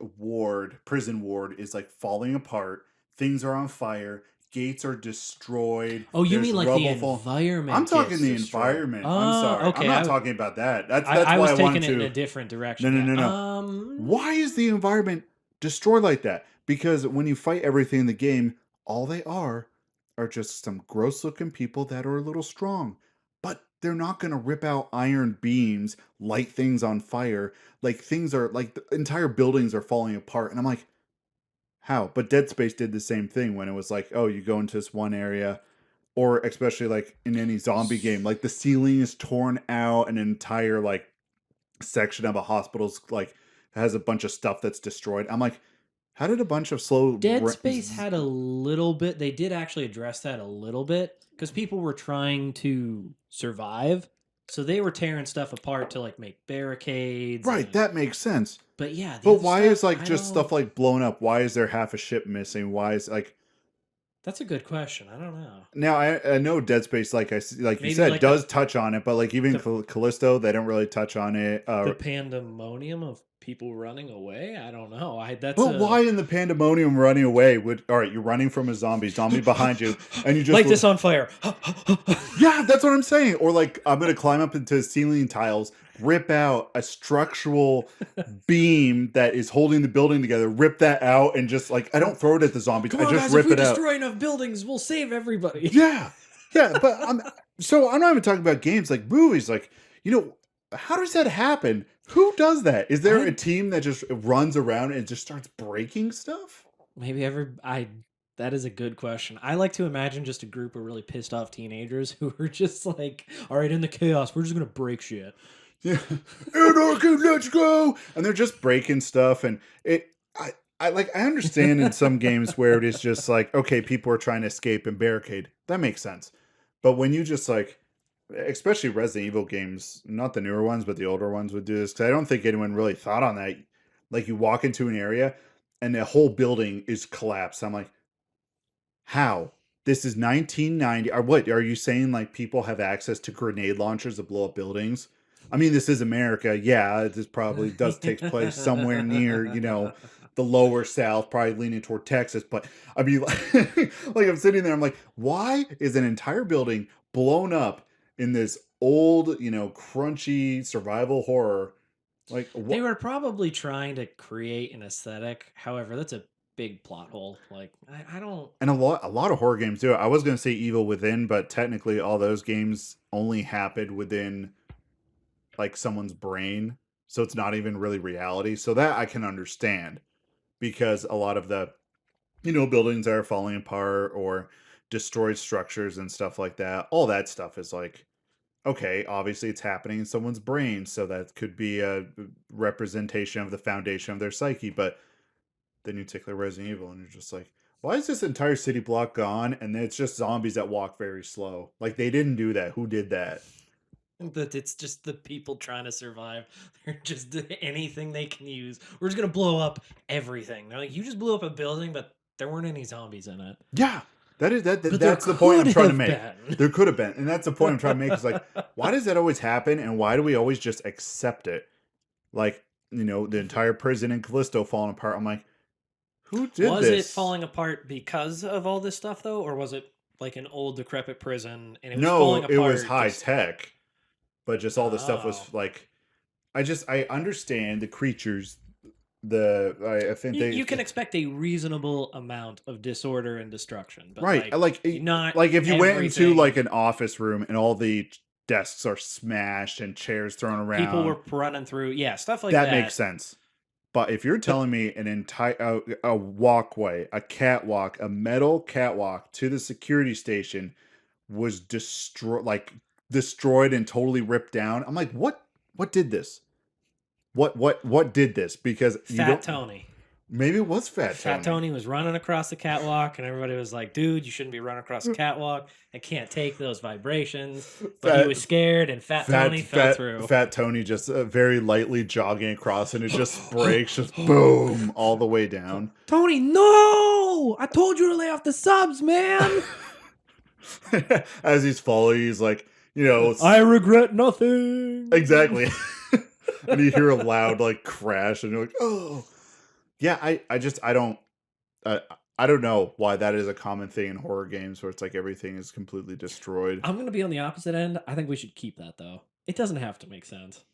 prison ward is like falling apart. Things are on fire. Gates are destroyed. Oh, you There's mean like the rubble environment? I'm talking gets the destroyed. environment. I'm Oh, sorry. okay. I'm not talking about that. That's I why was I taking wanted it in to. a different direction. No. Why is the environment destroyed like that? Because when you fight everything in the game, all they are just some gross looking people that are a little strong. But they're not going to rip out iron beams, light things on fire. Like things are like the entire buildings are falling apart. And I'm like, how? But Dead Space did the same thing when it was like, oh, you go into this one area, or especially like in any zombie game, like the ceiling is torn out, an entire like section of a hospital's like has a bunch of stuff that's destroyed. I'm like, how did a bunch of Dead Space had a little bit. They did actually address that a little bit because people were trying to survive, so they were tearing stuff apart to like make barricades. Right, that makes sense. But yeah, but why is like just stuff like blown up? Why is there half a ship missing? Why is like? That's a good question. I don't know. Now I know Dead Space, like Maybe you said, like does touch on it, but like even Callisto, they don't really touch on it. The pandemonium of people running away. I don't know. Why in the pandemonium running away would? All right, you're running from a zombie behind you, and you just light this on fire. Yeah, that's what I'm saying. Or like I'm gonna climb up into ceiling tiles, rip out a structural beam that is holding the building together, rip that out, and just like I don't throw it at the zombies. Come I on, just guys, rip if we it out. destroy enough buildings, we'll save everybody. Yeah, but I'm not even talking about games, like movies. Like, how does that happen? Who does that? Is there a team that just runs around and just starts breaking stuff? Maybe that is a good question. I like to imagine just a group of really pissed off teenagers who are just like, all right, in the chaos, we're just gonna break shit. Yeah. Anarchy, let's go. And they're just breaking stuff. And I understand in some games where it is just like, okay, people are trying to escape and barricade. That makes sense. But when you just like, especially Resident Evil games, not the newer ones, but the older ones would do this. Cause I don't think anyone really thought on that. Like you walk into an area and the whole building is collapsed. I'm like, how? This is 1990. Or what? Are you saying like people have access to grenade launchers to blow up buildings? I mean, this is America. Yeah, this probably does take place somewhere near, the lower South, probably leaning toward Texas. But I mean, like I'm sitting there, I'm like, why is an entire building blown up in this old, crunchy survival horror? Like, They what? were probably trying to create an aesthetic. However, that's a big plot hole. Like, I don't. And a lot of horror games do it. I was going to say Evil Within, but technically all those games only happened within like someone's brain, so it's not even really reality. So that I can understand because a lot of the buildings that are falling apart or destroyed structures and stuff like that, all that stuff is like, okay, obviously it's happening in someone's brain, so that could be a representation of the foundation of their psyche. But then you take the Resident Evil and you're just like, why is this entire city block gone? And then it's just zombies that walk very slow. Like they didn't do that. Who did that? That it's just the people trying to survive. They're just anything they can use. We're just gonna blow up everything. They're like, you just blew up a building, but there weren't any zombies in it. Yeah. But there That's the point I'm could trying to have make. been. There could have been. And that's the point I'm trying to make is like, why does that always happen? And why do we always just accept it? Like, the entire prison in Callisto falling apart. I'm like, who did Was this? it falling apart because of all this stuff though, or was it like an old decrepit prison and it was No, falling it apart? was high just- tech, but just all the stuff was Oh. like, I understand the creatures. I think You can expect a reasonable amount of disorder and destruction, but right, not like if you went into everything. like an office room and all the desks are smashed and chairs thrown around, People were running through, yeah, stuff like that that. makes sense. But if you're telling me an entire a walkway, a catwalk, a metal catwalk to the security station was destroyed and totally ripped down, I'm like, what did this? What did this? Because you Fat don't. Tony. Maybe it was Fat Fat Tony was running across the catwalk, and everybody was like, dude, you shouldn't be running across the catwalk. I can't take those vibrations. But he was scared, and Fat Tony fell through. Fat Tony just very lightly jogging across, and it just breaks, just boom, all the way down. Tony, no! I told you to lay off the subs, man! As he's falling, he's like, I regret nothing. Exactly. And you hear a loud like crash, and you're like, oh. Yeah, I don't know why that is a common thing in horror games where it's like everything is completely destroyed. I'm going to be on the opposite end. I think we should keep that, though. It doesn't have to make sense.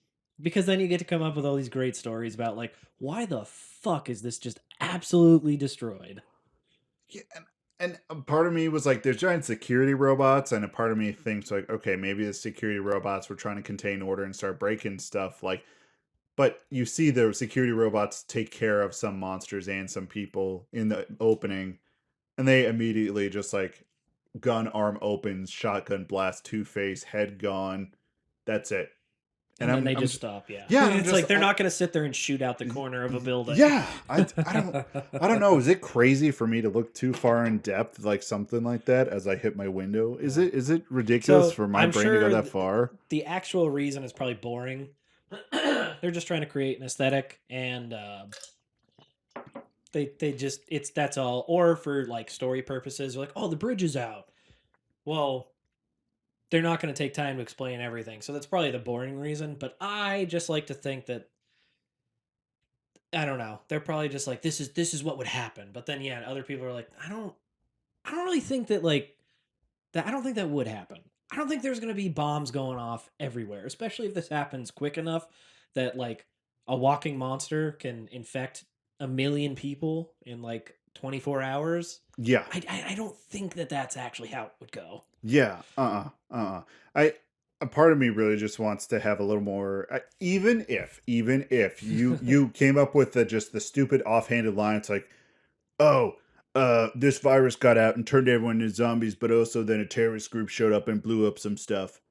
Because then you get to come up with all these great stories about, like, why the fuck is this just absolutely destroyed? Yeah, and a part of me was like, there's giant security robots, and a part of me thinks like, okay, maybe the security robots were trying to contain order and start breaking stuff. Like, but you see the security robots take care of some monsters and some people in the opening, and they immediately just like gun arm opens, shotgun blast, Two-Face, head gone. That's it. And then they just stop, yeah. Yeah, It's like they're not going to sit there and shoot out the corner of a building. Yeah, I don't know. Is it crazy for me to look too far in depth, like something like that, as I hit my window? Is it ridiculous for my brain to go that far? The actual reason is probably boring. They're just trying to create an aesthetic, and they just that's all. Or for like story purposes, they're like, oh, the bridge is out. Well, they're not going to take time to explain everything, so that's probably the boring reason. But I just like to think that, I don't know, they're probably just like, this is what would happen. But then yeah, other people are like, I don't really think that like that. I don't think that would happen. I don't think there's going to be bombs going off everywhere, especially if this happens quick enough that like a walking monster can infect 1 million people in like 24 hours. Yeah. I don't think that that's actually how it would go. Yeah. A part of me really just wants to have a little more, even if you came up with just the stupid offhanded line, it's like, oh, this virus got out and turned everyone into zombies, but also then a terrorist group showed up and blew up some stuff.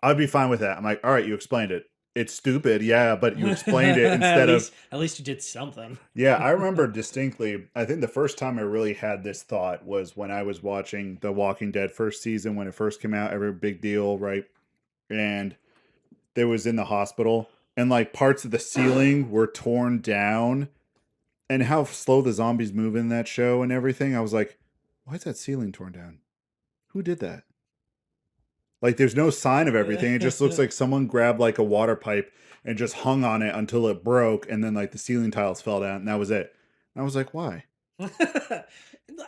I'd be fine with that. I'm like, all right, you explained it. It's stupid, yeah, but you explained it at instead of least you did something. yeah, I remember distinctly. I think the first time I really had this thought was when I was watching The Walking Dead first season when it first came out, every big deal, right? And there was in the hospital and like parts of the ceiling were torn down and how slow the zombies move in that show and everything. I was like, why is that ceiling torn down? Who did that? Like there's no sign of everything. It just looks like someone grabbed like a water pipe and just hung on it until it broke and then like the ceiling tiles fell down and that was it. And I was like, why?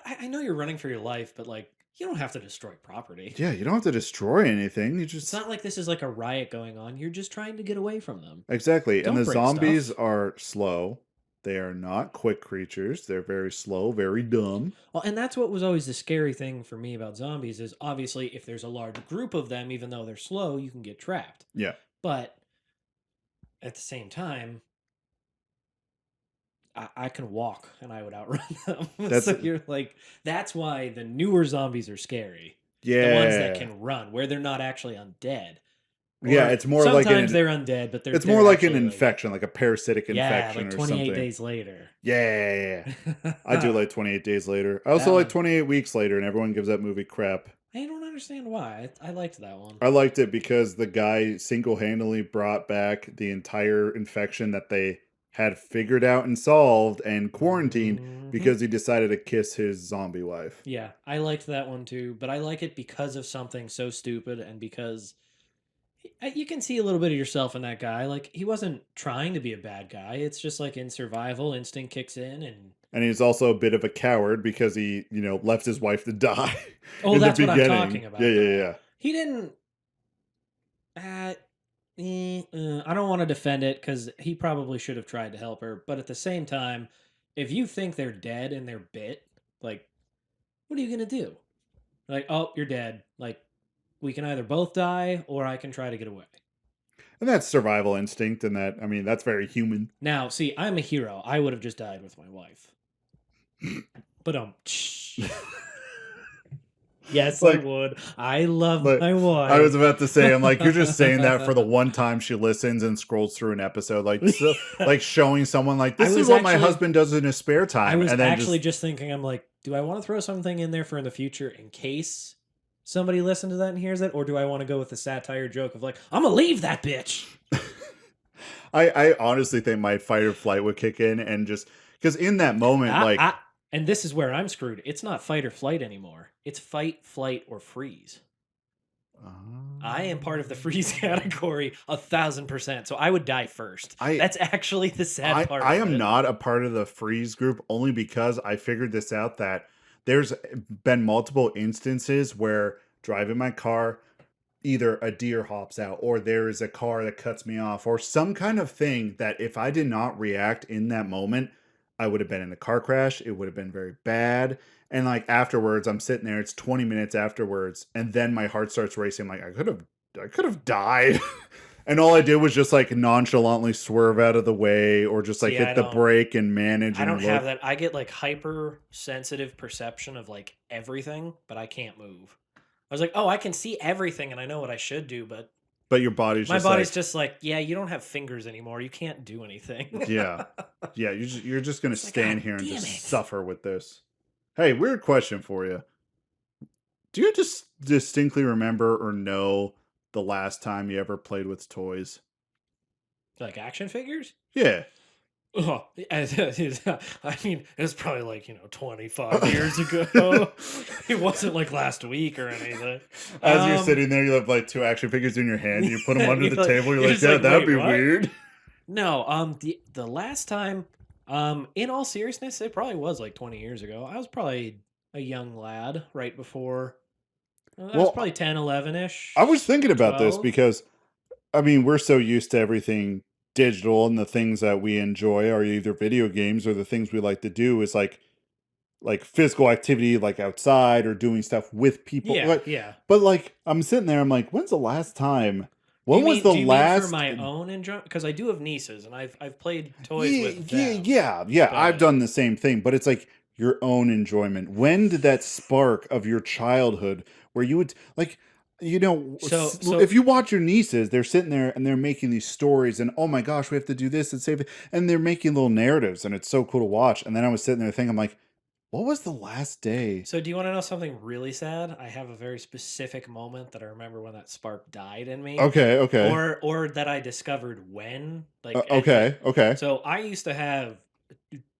I know you're running for your life, but like you don't have to destroy property. Yeah, you don't have to destroy anything. You It's just not like this is like a riot going on. You're just trying to get away from them. exactly. And Don't the break zombies stuff. are slow. They are not quick creatures. They're very slow, very dumb. Well, and that's what was always the scary thing for me about zombies is obviously if there's a large group of them, even though they're slow, you can get trapped. Yeah. But at the same time, I can walk and I would outrun them. That's So you're like, that's why the newer zombies are scary. The ones that yeah. can run, where they're not actually undead. Yeah, Or it's more like sometimes an they're undead, but it's they're more like an actually, infection, like a parasitic yeah, infection like or 28 something. days later. Yeah. I do like 28 Days Later. I also That like one. 28 Weeks Later, and everyone gives that movie crap. I don't understand why. I liked that one. I liked it because the guy single-handedly brought back the entire infection that they had figured out and solved and quarantined Mhm. because he decided to kiss his zombie wife. Yeah, I liked that one too, but I like it because of something so stupid and because you can see a little bit of yourself in that guy. Like he wasn't trying to be a bad guy. It's just like in survival, instinct kicks in, and And he's also a bit of a coward because he, left his wife to die oh, in the that's what I'm beginning. talking Yeah, about, yeah, though. yeah. He didn't. I don't want to defend it because he probably should have tried to help her, but at the same time, if you think they're dead and they're bit, like, what are you gonna do? Like, oh, you're dead. Like, we can either both die or I can try to get away. And that's survival instinct, and that's very human. Now, see, I'm a hero. I would have just died with my wife. But yes, I Like, would. I love but my I was wife. about to say, I'm like, you're just saying that for the one time she listens and scrolls through an episode, like so, like showing someone like I this is was what my actually- husband does in his spare I time, was and then actually just thinking, I'm like, do I want to throw something in there for in the future in case somebody listens to that and hears it, or do I want to go with the satire joke of like, I'm gonna leave that bitch? I honestly think my fight or flight would kick in, and just because in that moment, like And this is where I'm screwed. It's not fight or flight anymore. It's fight, flight, or freeze. I am part of the freeze category 1,000%. So I would die first. That's actually the sad part. I of am it. not a part of the freeze group only because I figured this out that there's been multiple instances where driving my car, either a deer hops out or there is a car that cuts me off or some kind of thing that if I did not react in that moment, I would have been in a car crash. It would have been very bad. And like afterwards, I'm sitting there, it's 20 minutes afterwards, and then my heart starts racing. Like I could have died. And all I did was just like nonchalantly swerve out of the way or just like See, hit the brake and manage. I and don't look. have that. I get like hyper sensitive perception of like everything, but I can't move. I was like, oh, I can see everything and I know what I should do, but But your body's my just body's like, just like, yeah, you don't have fingers anymore. You can't do anything. yeah. Yeah, you're just gonna It's like, stand "God here and damn just it." suffer with this. Hey, weird question for you. Do you just distinctly remember or know the last time you ever played with toys? Like action figures? Yeah. Oh, I mean, it was probably like, 25 years ago. It wasn't like last week or anything. As you're sitting there, you have like two action figures in your hand. You put them under the You're like- table. You're you're like, just yeah, like, that'd "Wait, be what?" weird. No, the last time, in all seriousness, it probably was like 20 years ago. I was probably a young lad right before. I was Well, probably 10, 11-ish. I was thinking about this 12. because, we're so used to everything digital, and the things that we enjoy are either video games or the things we like to do is like physical activity, like outside or doing stuff with people. Yeah, yeah. But like, I'm sitting there, I'm like, when's the last time? Do When was the you mean last? for my own enjoyment? Because I do have nieces, and I've played toys Yeah, with them. yeah. I've but- done the same thing, but it's like your own enjoyment. When did that spark of your childhood where you would like? you know, So if you watch your nieces, they're sitting there and they're making these stories, and oh my gosh, we have to do this and save it, and they're making little narratives, and it's so cool to watch. And then I was sitting there thinking, I'm like, what was the last day? So do you want to know something really sad? I have a very specific moment that I remember when that spark died in me, Okay, okay, or that I discovered when. Like, okay, okay. so I used to have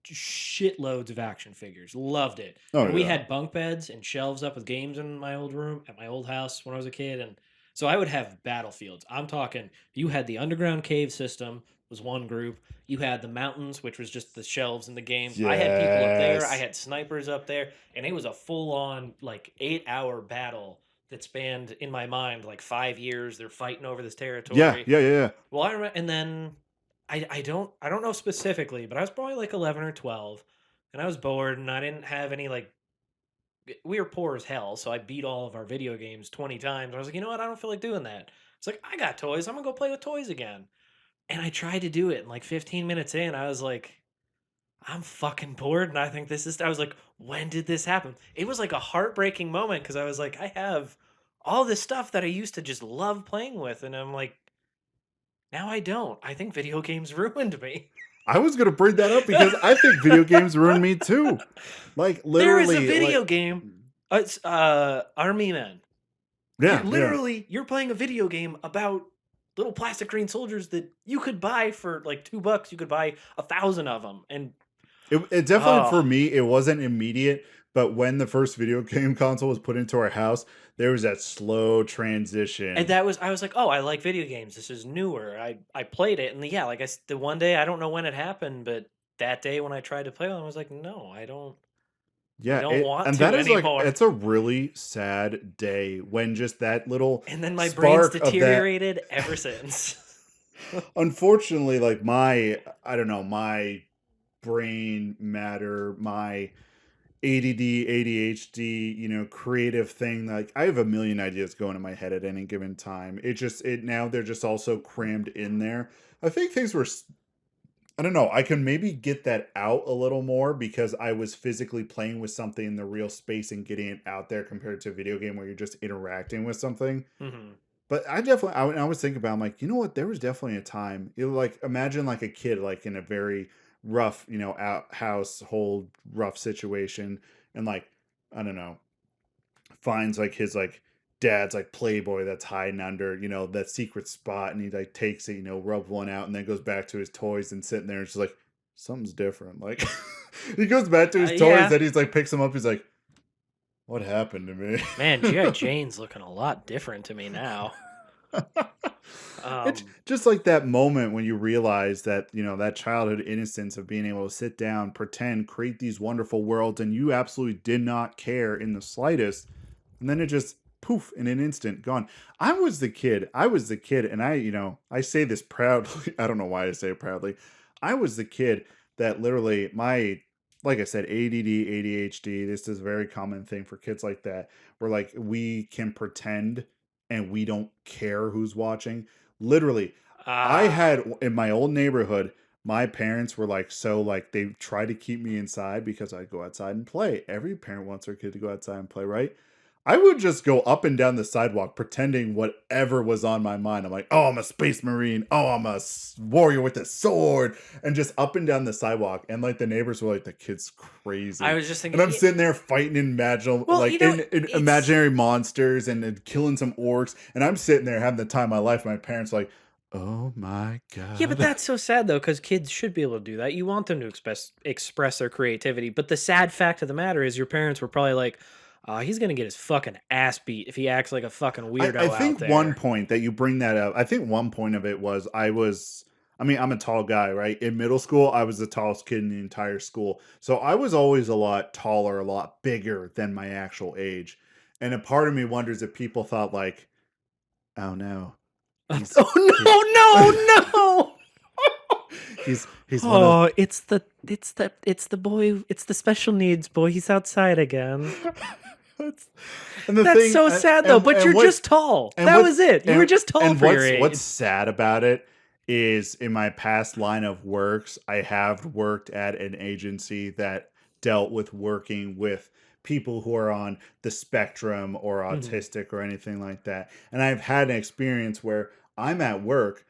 shitloads of action figures. Loved it. Oh And we yeah, had bunk beds and shelves up with games in my old room at my old house when I was a kid. And so I would have battlefields. I'm talking, you had the underground cave system, was one group. You had the mountains, which was just the shelves in the game. I had people up there. I yes, had snipers up there. And it was a full on, like, 8 hour battle that spanned, in my mind, like 5 years. They're fighting over this yeah, territory. yeah, yeah, yeah. Well, I remember, and then I don't know specifically, but I was probably like 11 or 12, and I was bored, and I didn't have any like we were poor as hell, so I beat all of our video games 20 times. I was like, you know what? I don't feel like doing that. It's like I got toys. I'm gonna go play with toys again. And I tried to do it, and like 15 minutes in, I was like, I'm fucking bored, and I think this is. I was like, when did this happen? It was like a heartbreaking moment because I was like, I have all this stuff that I used to just love playing with, and I'm like, now I don't. I think video games ruined me. I was gonna bring that up because I think video games ruined me too. Like There is a literally, video like game. It's Army Men. yeah, yeah. You're playing a video game about little plastic green soldiers that you could buy for like $2. You could buy 1,000 of them, and It definitely oh, for me, it wasn't immediate, but when the first video game console was put into our house, there was that slow and transition. that was I was like, oh, I like video games. This is newer. I played it, and yeah, like the one day I don't know when it happened, but that day when I tried to play one, I was like, no, I Yeah, don't it want and to that is like anymore. it's a really sad day when just that little And then my brain's spark of that. deteriorated ever since. Unfortunately, like my I don't know, my brain matter, my ADD, ADHD, creative thing. Like I have a million ideas going in my head at any given time. It now they're just also crammed in there. I think things were I don't know. I can maybe get that out a little more because I was physically playing with something in the real space and getting it out there compared to a video game where you're just interacting with something. Hmm. But I definitely, I was thinking about, I'm like, you know what? There was definitely a time. Like, imagine like a kid, like in a very rough, household, rough situation, and like, I don't know, finds like his like dad's like Playboy that's hiding under, that secret spot, and he like takes it, rubs one out, and then goes back to his toys and sitting there and just like, something's different. Like, he goes back to his toys, Yeah. and he's like, picks them up, he's like, what happened to me? Man, G.I. Jane's looking a lot different to me now. It's Um, just like that moment when you realize that, that childhood innocence of being able to sit down, pretend, create these wonderful worlds, and you absolutely did not care in the slightest. And then it just poof in an instant gone. I was the kid, and I say this proudly. I don't know why I say it proudly. I was the kid that literally like I said, ADD, ADHD, this is a very common thing for kids like that, where like we can pretend and we don't care who's watching. Literally, I ah, had in my old neighborhood, my parents were like, so like they try to keep me inside because I'd go outside and play. Every parent wants their kid to go outside and play, right? I would just go up and down the sidewalk pretending whatever was on my mind. I'm like, oh, I'm a space marine. Oh, I'm a warrior with a sword. And just up and down the sidewalk. And like the neighbors were like, the kid's I crazy. was just And thinking, I'm sitting there fighting in imaginal, well, like in it's imaginary monsters and killing some orcs. And I'm sitting there having the time of my life. My parents are like, oh my yeah, but God. that's so sad though, because kids should be able to do that. You want them to express their creativity, but the sad fact of the matter is, your parents were probably like, he's gonna get his fucking ass beat if he acts like a fucking I weirdo out think one there." point that you bring that up, I think one point of it was I mean, I'm a tall guy, right? In middle school, I was the tallest kid in the entire school. So I was always a lot taller, a lot bigger than my actual age. And a part of me wonders if people thought like, oh no, he's he's Oh no, no, no! he's one of Oh, it's the boy. It's the special needs boy. He's outside again. That's- and the That's thing so sad though. But and you're what just tall. and That what was it. You were just tall and for your what's age. sad about it is in my past line of works, I have worked at an agency that dealt with working with people who are on the spectrum or Mhm. autistic or anything like that. And I've had an experience where I'm at work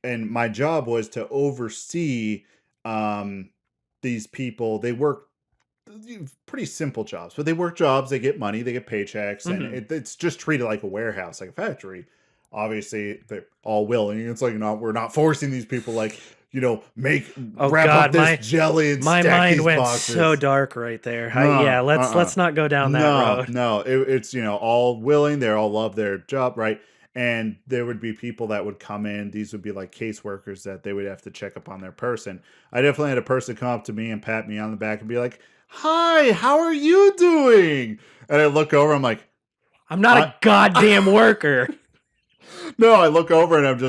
and my job was to oversee um, these people. They work pretty simple jobs, but they work jobs, they get money, they get paychecks, and Mhm. it's just treated like a warehouse, like a factory. Obviously, they're all willing. It's like we're not forcing these people, like make Oh wrap up God, this my jelly and my stack mind these went so boxes. dark right there. Yeah, No, let's not go down that no, road. no. It's all willing. They all love their job, right? And there would be people that would come in. These would be like caseworkers that they would have to check up on their person. I definitely had a person come up to me and pat me on the back and be like, "Hi, how are you doing?" And I look over. I'm like, I'm not "I." a goddamn worker. No, I look over and I'm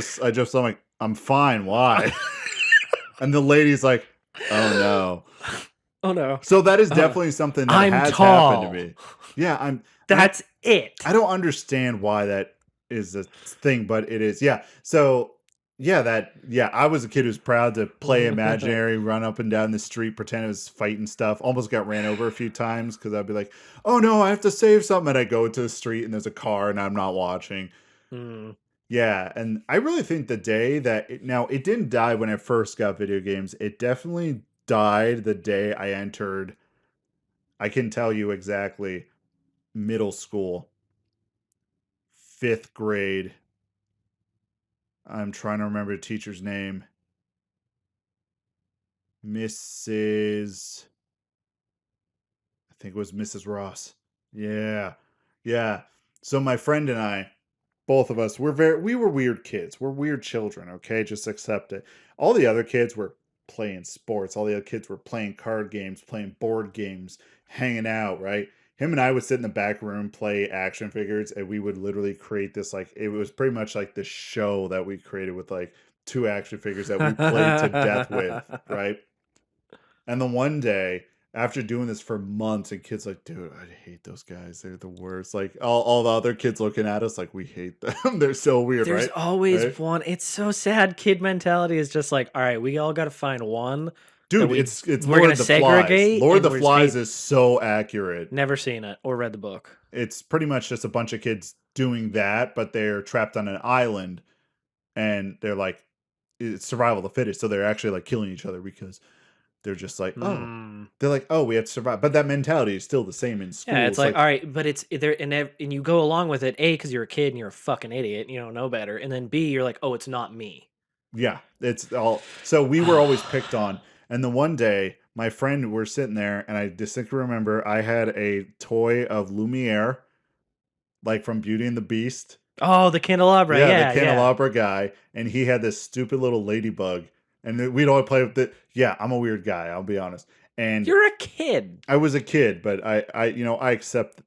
like, "I'm fine. Why?" And the lady's like, "Oh no." Oh no. So that is Uh, definitely something that I'm has happened to tall. me. Yeah, and That's it. I don't understand why that is a thing, but it is. Yeah. So yeah, I was a kid who's proud to play imaginary, run up and down the street, pretend it was fighting stuff. Almost got ran over a few times because I'd be like, "Oh no, I have to save something." And I go to the street and there's a car and I'm not watching. Mm. Yeah, and I really think the day that now it didn't die when I first got video games. It definitely died the day I entered. I can tell you exactly middle school, fifth grade. I'm trying to remember the teacher's name. Mrs. I think it was Mrs. Ross. Yeah. Yeah. So my friend and I, both of us, we were weird kids. We're weird children, okay? Just accept it. All the other kids were playing sports. All the other kids were playing card games, playing board games, hanging out, right? Him and I would sit in the back room, play action figures, and we would literally create this like it was pretty much like this show that we created with like two action figures that we played to death with, right? And then one day, after doing this for months, and kids like, dude, I hate those guys. They're the worst. Like all the other kids looking at us like we hate them. They're so weird, There's right? always Right? one. It's so sad. Kid mentality is just like, all right, we all got to find one that Dude, it's we're Lord gonna of the Flies. segregate, Lord of and the we're just hate. Flies is so accurate. Never seen it or read the book. It's pretty much just a bunch of kids doing that, but they're trapped on an island and they're like it's survival of the fittest. So they're actually like killing each other because they're just like, oh, Hmm. they're like, oh, we have to survive. But that mentality is still the same in Yeah, it's schools. like, Like, all right, but it's there, and you go along with it, A, because you're a kid and you're a fucking idiot, and you don't know better, and then B, you're like, oh, it's not me. yeah, it's all. So we were always picked on. And the one day, my friend, we're sitting there, and I distinctly remember I had a toy of Lumiere, like from Beauty and the Beast. Oh, the candelabra, Yeah, the yeah, yeah. candelabra guy, and he had this stupid little ladybug, and we'd always play with it. Yeah, I'm a weird guy. I'll be honest. And You're a kid. I was a kid, but I accept.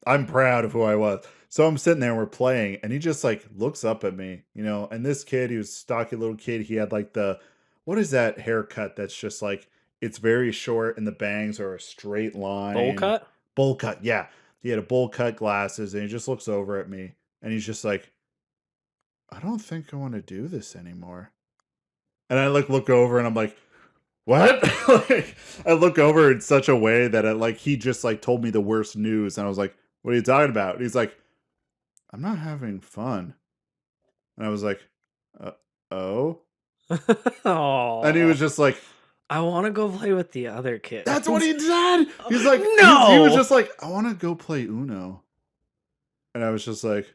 I'm proud of who I was. So I'm sitting there and we're playing, and he just like looks up at me, and this kid, he was a stocky little kid. He had like what is that haircut that's just like, it's very short and the bangs are a straight Bowl line. cut. Bowl cut. Yeah. He had a bowl cut glasses and he just looks over at me and he's just like, I don't think I want to do this anymore. And I like look over and I'm like, what? Like, I look over in such a way that he just like told me the worst news. And I was like, what are you talking about? And he's like, I'm not having fun. And I was like, uh, oh. And he Oh, was just like, I want to go play with the other kids. that's what he said. He's like, he was No. just like, I want to go play Uno. And I was just like,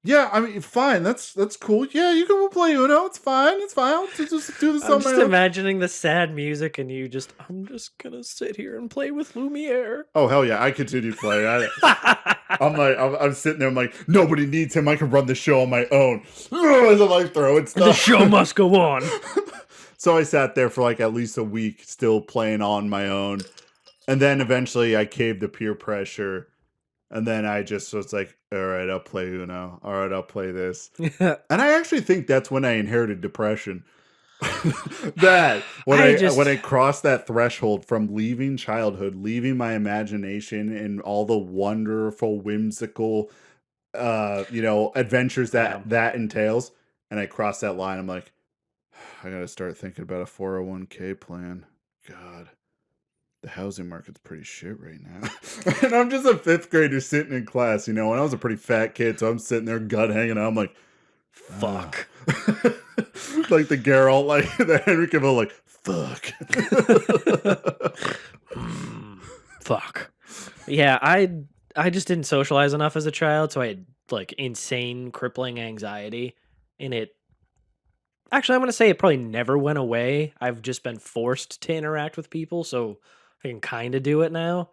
yeah, I mean, fine. That's cool. Yeah, you can go play Uno. It's fine. It's fine. I'll just do this I'm on my just own. imagining the sad music, and I'm just gonna sit here and play with Lumiere. Oh hell yeah! I continue playing. I'm sitting there. I'm like, nobody needs him. I can run the show on my own. As I'm like throwing stuff. The show must go on. So I sat there for like at least a week, still playing on my own, and then eventually I caved to peer pressure, and then I just was like, all right, I'll play Uno. All right, I'll play this. And I actually think that's when I inherited depression. That when I crossed that threshold from leaving childhood, leaving my imagination and all the wonderful, whimsical, adventures Yeah. that entails, and I crossed that line, I'm like, I gotta start thinking about a 401k plan. God. the housing market's pretty shit right now. And I'm just a fifth grader sitting in class, you know, and I was a pretty fat kid, so I'm sitting there, gut hanging out. I'm like, Fuck. like the Geralt, like the Henry Cavill, like, fuck. Fuck. Yeah, I just didn't socialize enough as a child, so I had like insane crippling anxiety. And it actually, I'm gonna say it probably never went away. I've just been forced to interact with people, so I can kind of do it now.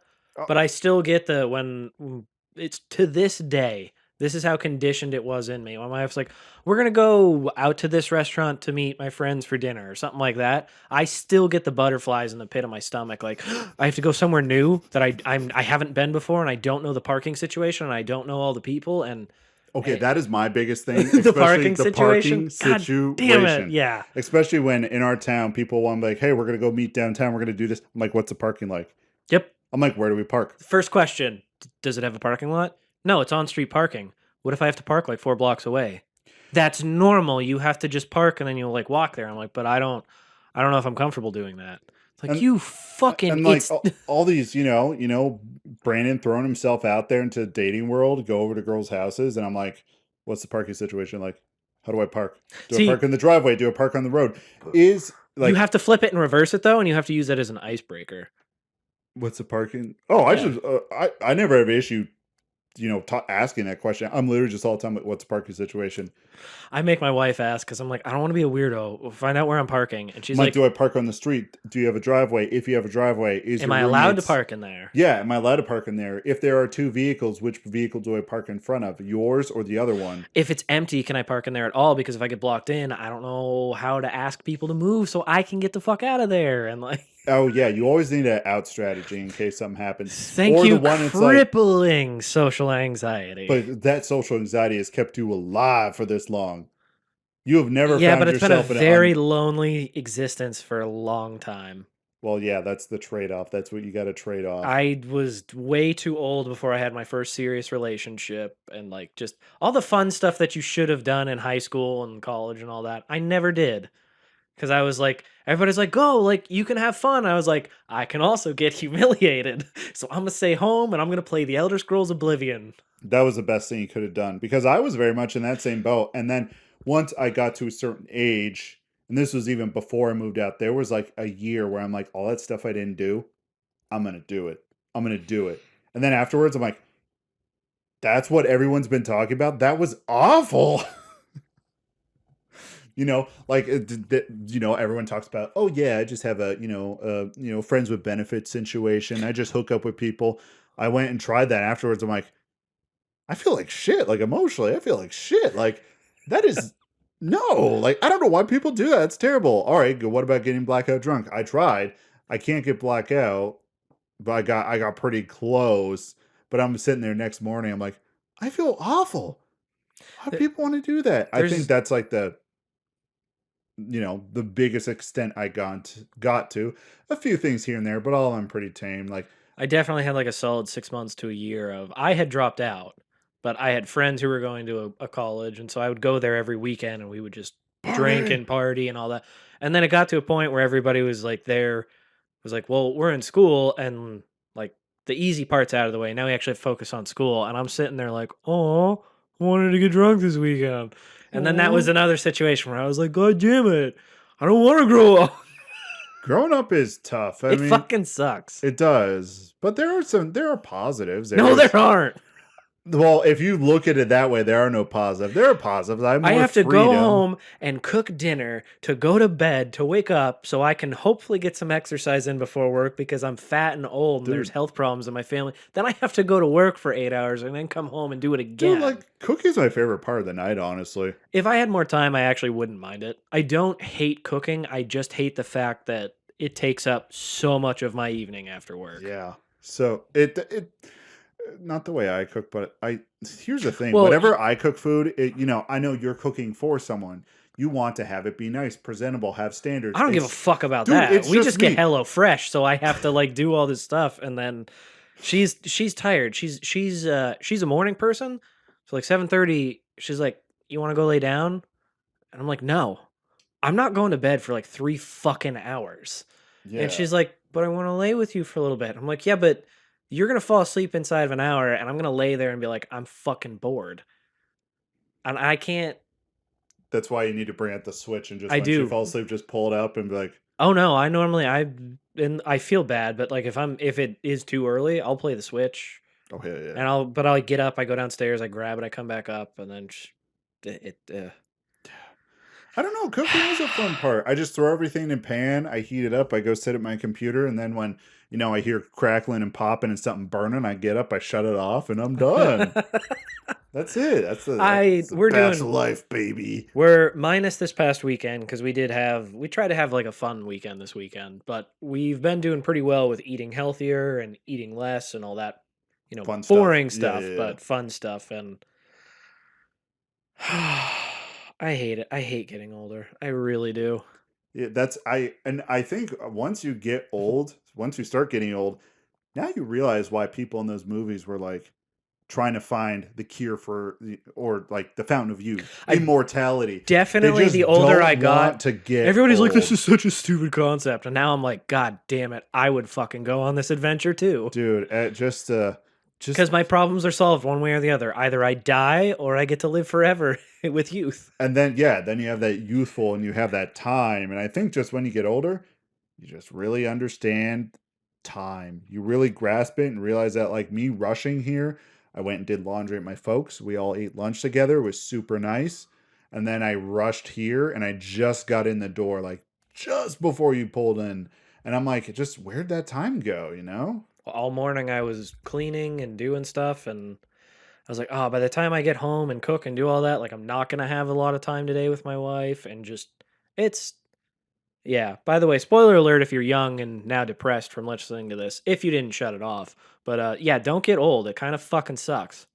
But I still get the it's to this day. This is how conditioned it was in me. When my wife's like, "We're gonna go out to this restaurant to meet my friends for dinner" or something like that, I still get the butterflies in the pit of my stomach. Like, I have to go somewhere new that I haven't been before, and I don't know the parking situation, and I don't know all the people, and Okay, that is my biggest thing, the especially parking the situation. parking God damn it! situation. Yeah. Especially when in our town, people want to be like, hey, we're going to go meet downtown. We're going to do this. I'm like, what's the parking like? Yep. I'm like, where do we park? First question: does it have a parking lot? No, it's on street parking. What if I have to park like 4 blocks away? That's normal. You have to just park and then you'll like walk there. I'm like, but I don't know if I'm comfortable doing that. It's like And you fucking and like it's all these, Brandon throwing himself out there into the dating world, go over to girls' houses, and I'm like, what's the parking situation like? How do I park? Do I See, park in the driveway? Do I park on the road? Is you like, have to flip it and reverse it though, and you have to use that as an icebreaker. what's the parking? Oh, I Yeah. just I never have issue, asking that question. I'm literally just all the time like, what's the parking situation? I make my wife ask because I'm like, I don't want to be a weirdo. We'll find out where I'm parking, and she's I'm like, like, do I park on the street? Do you have a driveway? If you have a driveway, is am your I allowed to roommate's- park in there? Yeah, am I allowed to park in there? If there are 2 vehicles, which vehicle do I park in front of? Yours or the other one? If it's empty, can I park in there at all? Because if I get blocked in, I don't know how to ask people to move so I can get the fuck out of there. And like, Oh yeah, you always need an out strategy in case something happens. thank Or you, the one it's like, crippling social anxiety. but that social anxiety has kept you alive for this long. You have never Yeah, found but it's been a yourself in very lonely existence for a long time. well, yeah, that's the trade-off. That's what you got to trade off. I was way too old before I had my first serious relationship, and like just all the fun stuff that you should have done in high school and college and all that. I never did. Because I was like, everybody's like, go, like, you can have fun. I was like, I can also get humiliated. So I'm going to stay home and I'm going to play the Elder Scrolls Oblivion. That was the best thing you could have done because I was very much in that same boat. And then once I got to a certain age, and this was even before I moved out, there was like a year where I'm like, all that stuff I didn't do, I'm going to do it. I'm going to do it. And then afterwards, I'm like, that's what everyone's been talking about? That was awful. Everyone talks about, oh yeah, I just have a friends with benefits situation. I just hook up with people. I went and tried that afterwards. I'm like, I feel like shit. Like emotionally, I feel like shit. Like that is no. Like I don't know why people do that. It's terrible. All right, good. What about getting blackout drunk? I tried. I can't get blackout, but I got pretty close. But I'm sitting there next morning. I'm like, I feel awful. Why do people want to do that? I think that's like the biggest extent I got to. A few things here and there, but all of them pretty tame. Like I definitely had like a solid 6 months to a year of, I had dropped out, but I had friends who were going to a college. And so I would go there every weekend and we would just drink and party and all that. And then it got to a point where everybody was like, was like, well, we're in school and like the easy part's out of the way. Now we actually have to focus on school. And I'm sitting there like, oh, I wanted to get drunk this weekend. And then that was another situation where I was like, God damn it. I don't want to grow up. growing up is tough. I It mean, fucking sucks. it does. But there are positives. No, there aren't. Well, if you look at it that way, there are no positives. There are positives. I have to go home and cook dinner, to go to bed, to wake up so I can hopefully get some exercise in before work because I'm fat and old and there's health problems in my family. Then I have to go to work for 8 hours and then come home and do it again. Dude, like cooking's my favorite part of the night, honestly. If I had more time, I actually wouldn't mind it. I don't hate cooking. I just hate the fact that it takes up so much of my evening after work. Yeah. So it not the way I cook, but here's the thing. Well, Whenever I cook food, I know you're cooking for someone. You want to have it be nice, presentable, have standards. I don't give a fuck about Dude, that. it's We just get me. Hello Fresh, so I have to like do all this stuff, and then she's tired. She's a morning person, so like 7:30, she's like, "You want to go lay down?" And I'm like, "No, I'm not going to bed for like 3 fucking hours." Yeah. And she's like, but I want to lay with you for a little bit. I'm like, yeah, but you're going to fall asleep inside of an hour and I'm going to lay there and be like, I'm fucking bored. And I can't. That's why you need to bring out the Switch and just I when she do. falls asleep, just pull it up and be like, Oh no, I feel bad, but like if it is too early, I'll play the Switch oh yeah, yeah. and I'll get up, I go downstairs, I grab it, I come back up, and then I don't know. Cooking is a fun part. I just throw everything in a pan. I heat it up. I go sit at my computer, and then when I hear crackling and popping and something burning, I get up, I shut it off, and I'm done. That's it. That's the we're best doing life, baby. we're minus this past weekend because we tried to have like a fun weekend this weekend, but we've been doing pretty well with eating healthier and eating less and all that, Fun stuff. boring Yeah, stuff, yeah, yeah. but fun stuff. And I hate it. I hate getting older. I really do. Yeah, I think once you get old, once you start getting old, now you realize why people in those movies were like trying to find the cure or like the fountain of youth, I immortality. Definitely, They the just older don't I got, want to get everybody's like, old. "This is such a stupid concept," and now I'm like, "God damn it, I would fucking go on this adventure too." Dude, just Because my problems are solved one way or the other. Either I die or I get to live forever with youth. and then then you have that youthful and you have that time. And I think just when you get older, you just really understand time. You really grasp it and realize that, like me rushing here, I went and did laundry at my folks. We all ate lunch together. It was super nice. And then I rushed here and I just got in the door, like just before you pulled in. And I'm like, just where'd that time go, you know? All morning I was cleaning and doing stuff, and I was like, oh, by the time I get home and cook and do all that, like I'm not gonna have a lot of time today with my wife, and just it's yeah. By the way, spoiler alert if you're young and now depressed from listening to this, if you didn't shut it off. But yeah, don't get old. It kind of fucking sucks.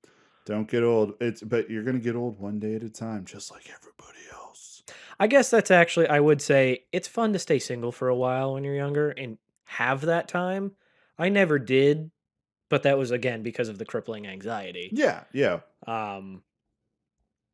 Don't get old. But you're gonna get old one day at a time, just like everybody else. I guess that's actually, I would say it's fun to stay single for a while when you're younger and have that time. I never did, but that was again because of the crippling anxiety. Yeah, yeah. Um,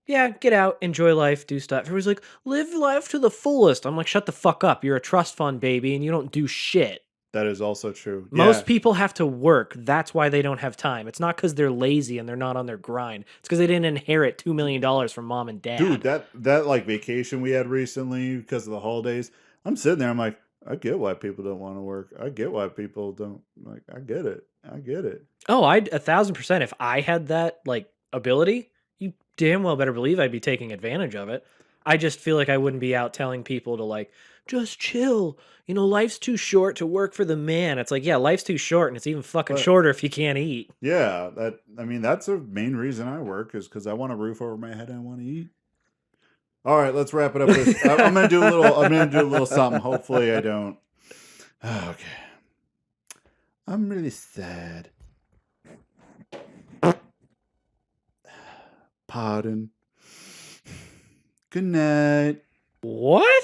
yeah, get out, enjoy life, do stuff. Everybody's like, live life to the fullest. I'm like, shut the fuck up. You're a trust fund baby and you don't do shit. That is also true. Most Yeah. people have to work. That's why they don't have time. It's not because they're lazy and they're not on their grind. It's because they didn't inherit $2 million from mom and dad. Dude, that like vacation we had recently because of the holidays, I'm sitting there, I'm like, I get why people don't want to work. I get why people don't like I get it. I get it. Oh, I'd 1,000%. If I had that like ability, you damn well better believe I'd be taking advantage of it. I just feel like I wouldn't be out telling people to like just chill. Life's too short to work for the man. It's like, yeah, life's too short, and it's even fucking But shorter if you can't eat. yeah, that's the main reason I work is because I want a roof over my head and I want to eat. All right, let's wrap it up with I'm gonna do a little something. Hopefully I don't. Okay. I'm really sad. Pardon. Good night. What?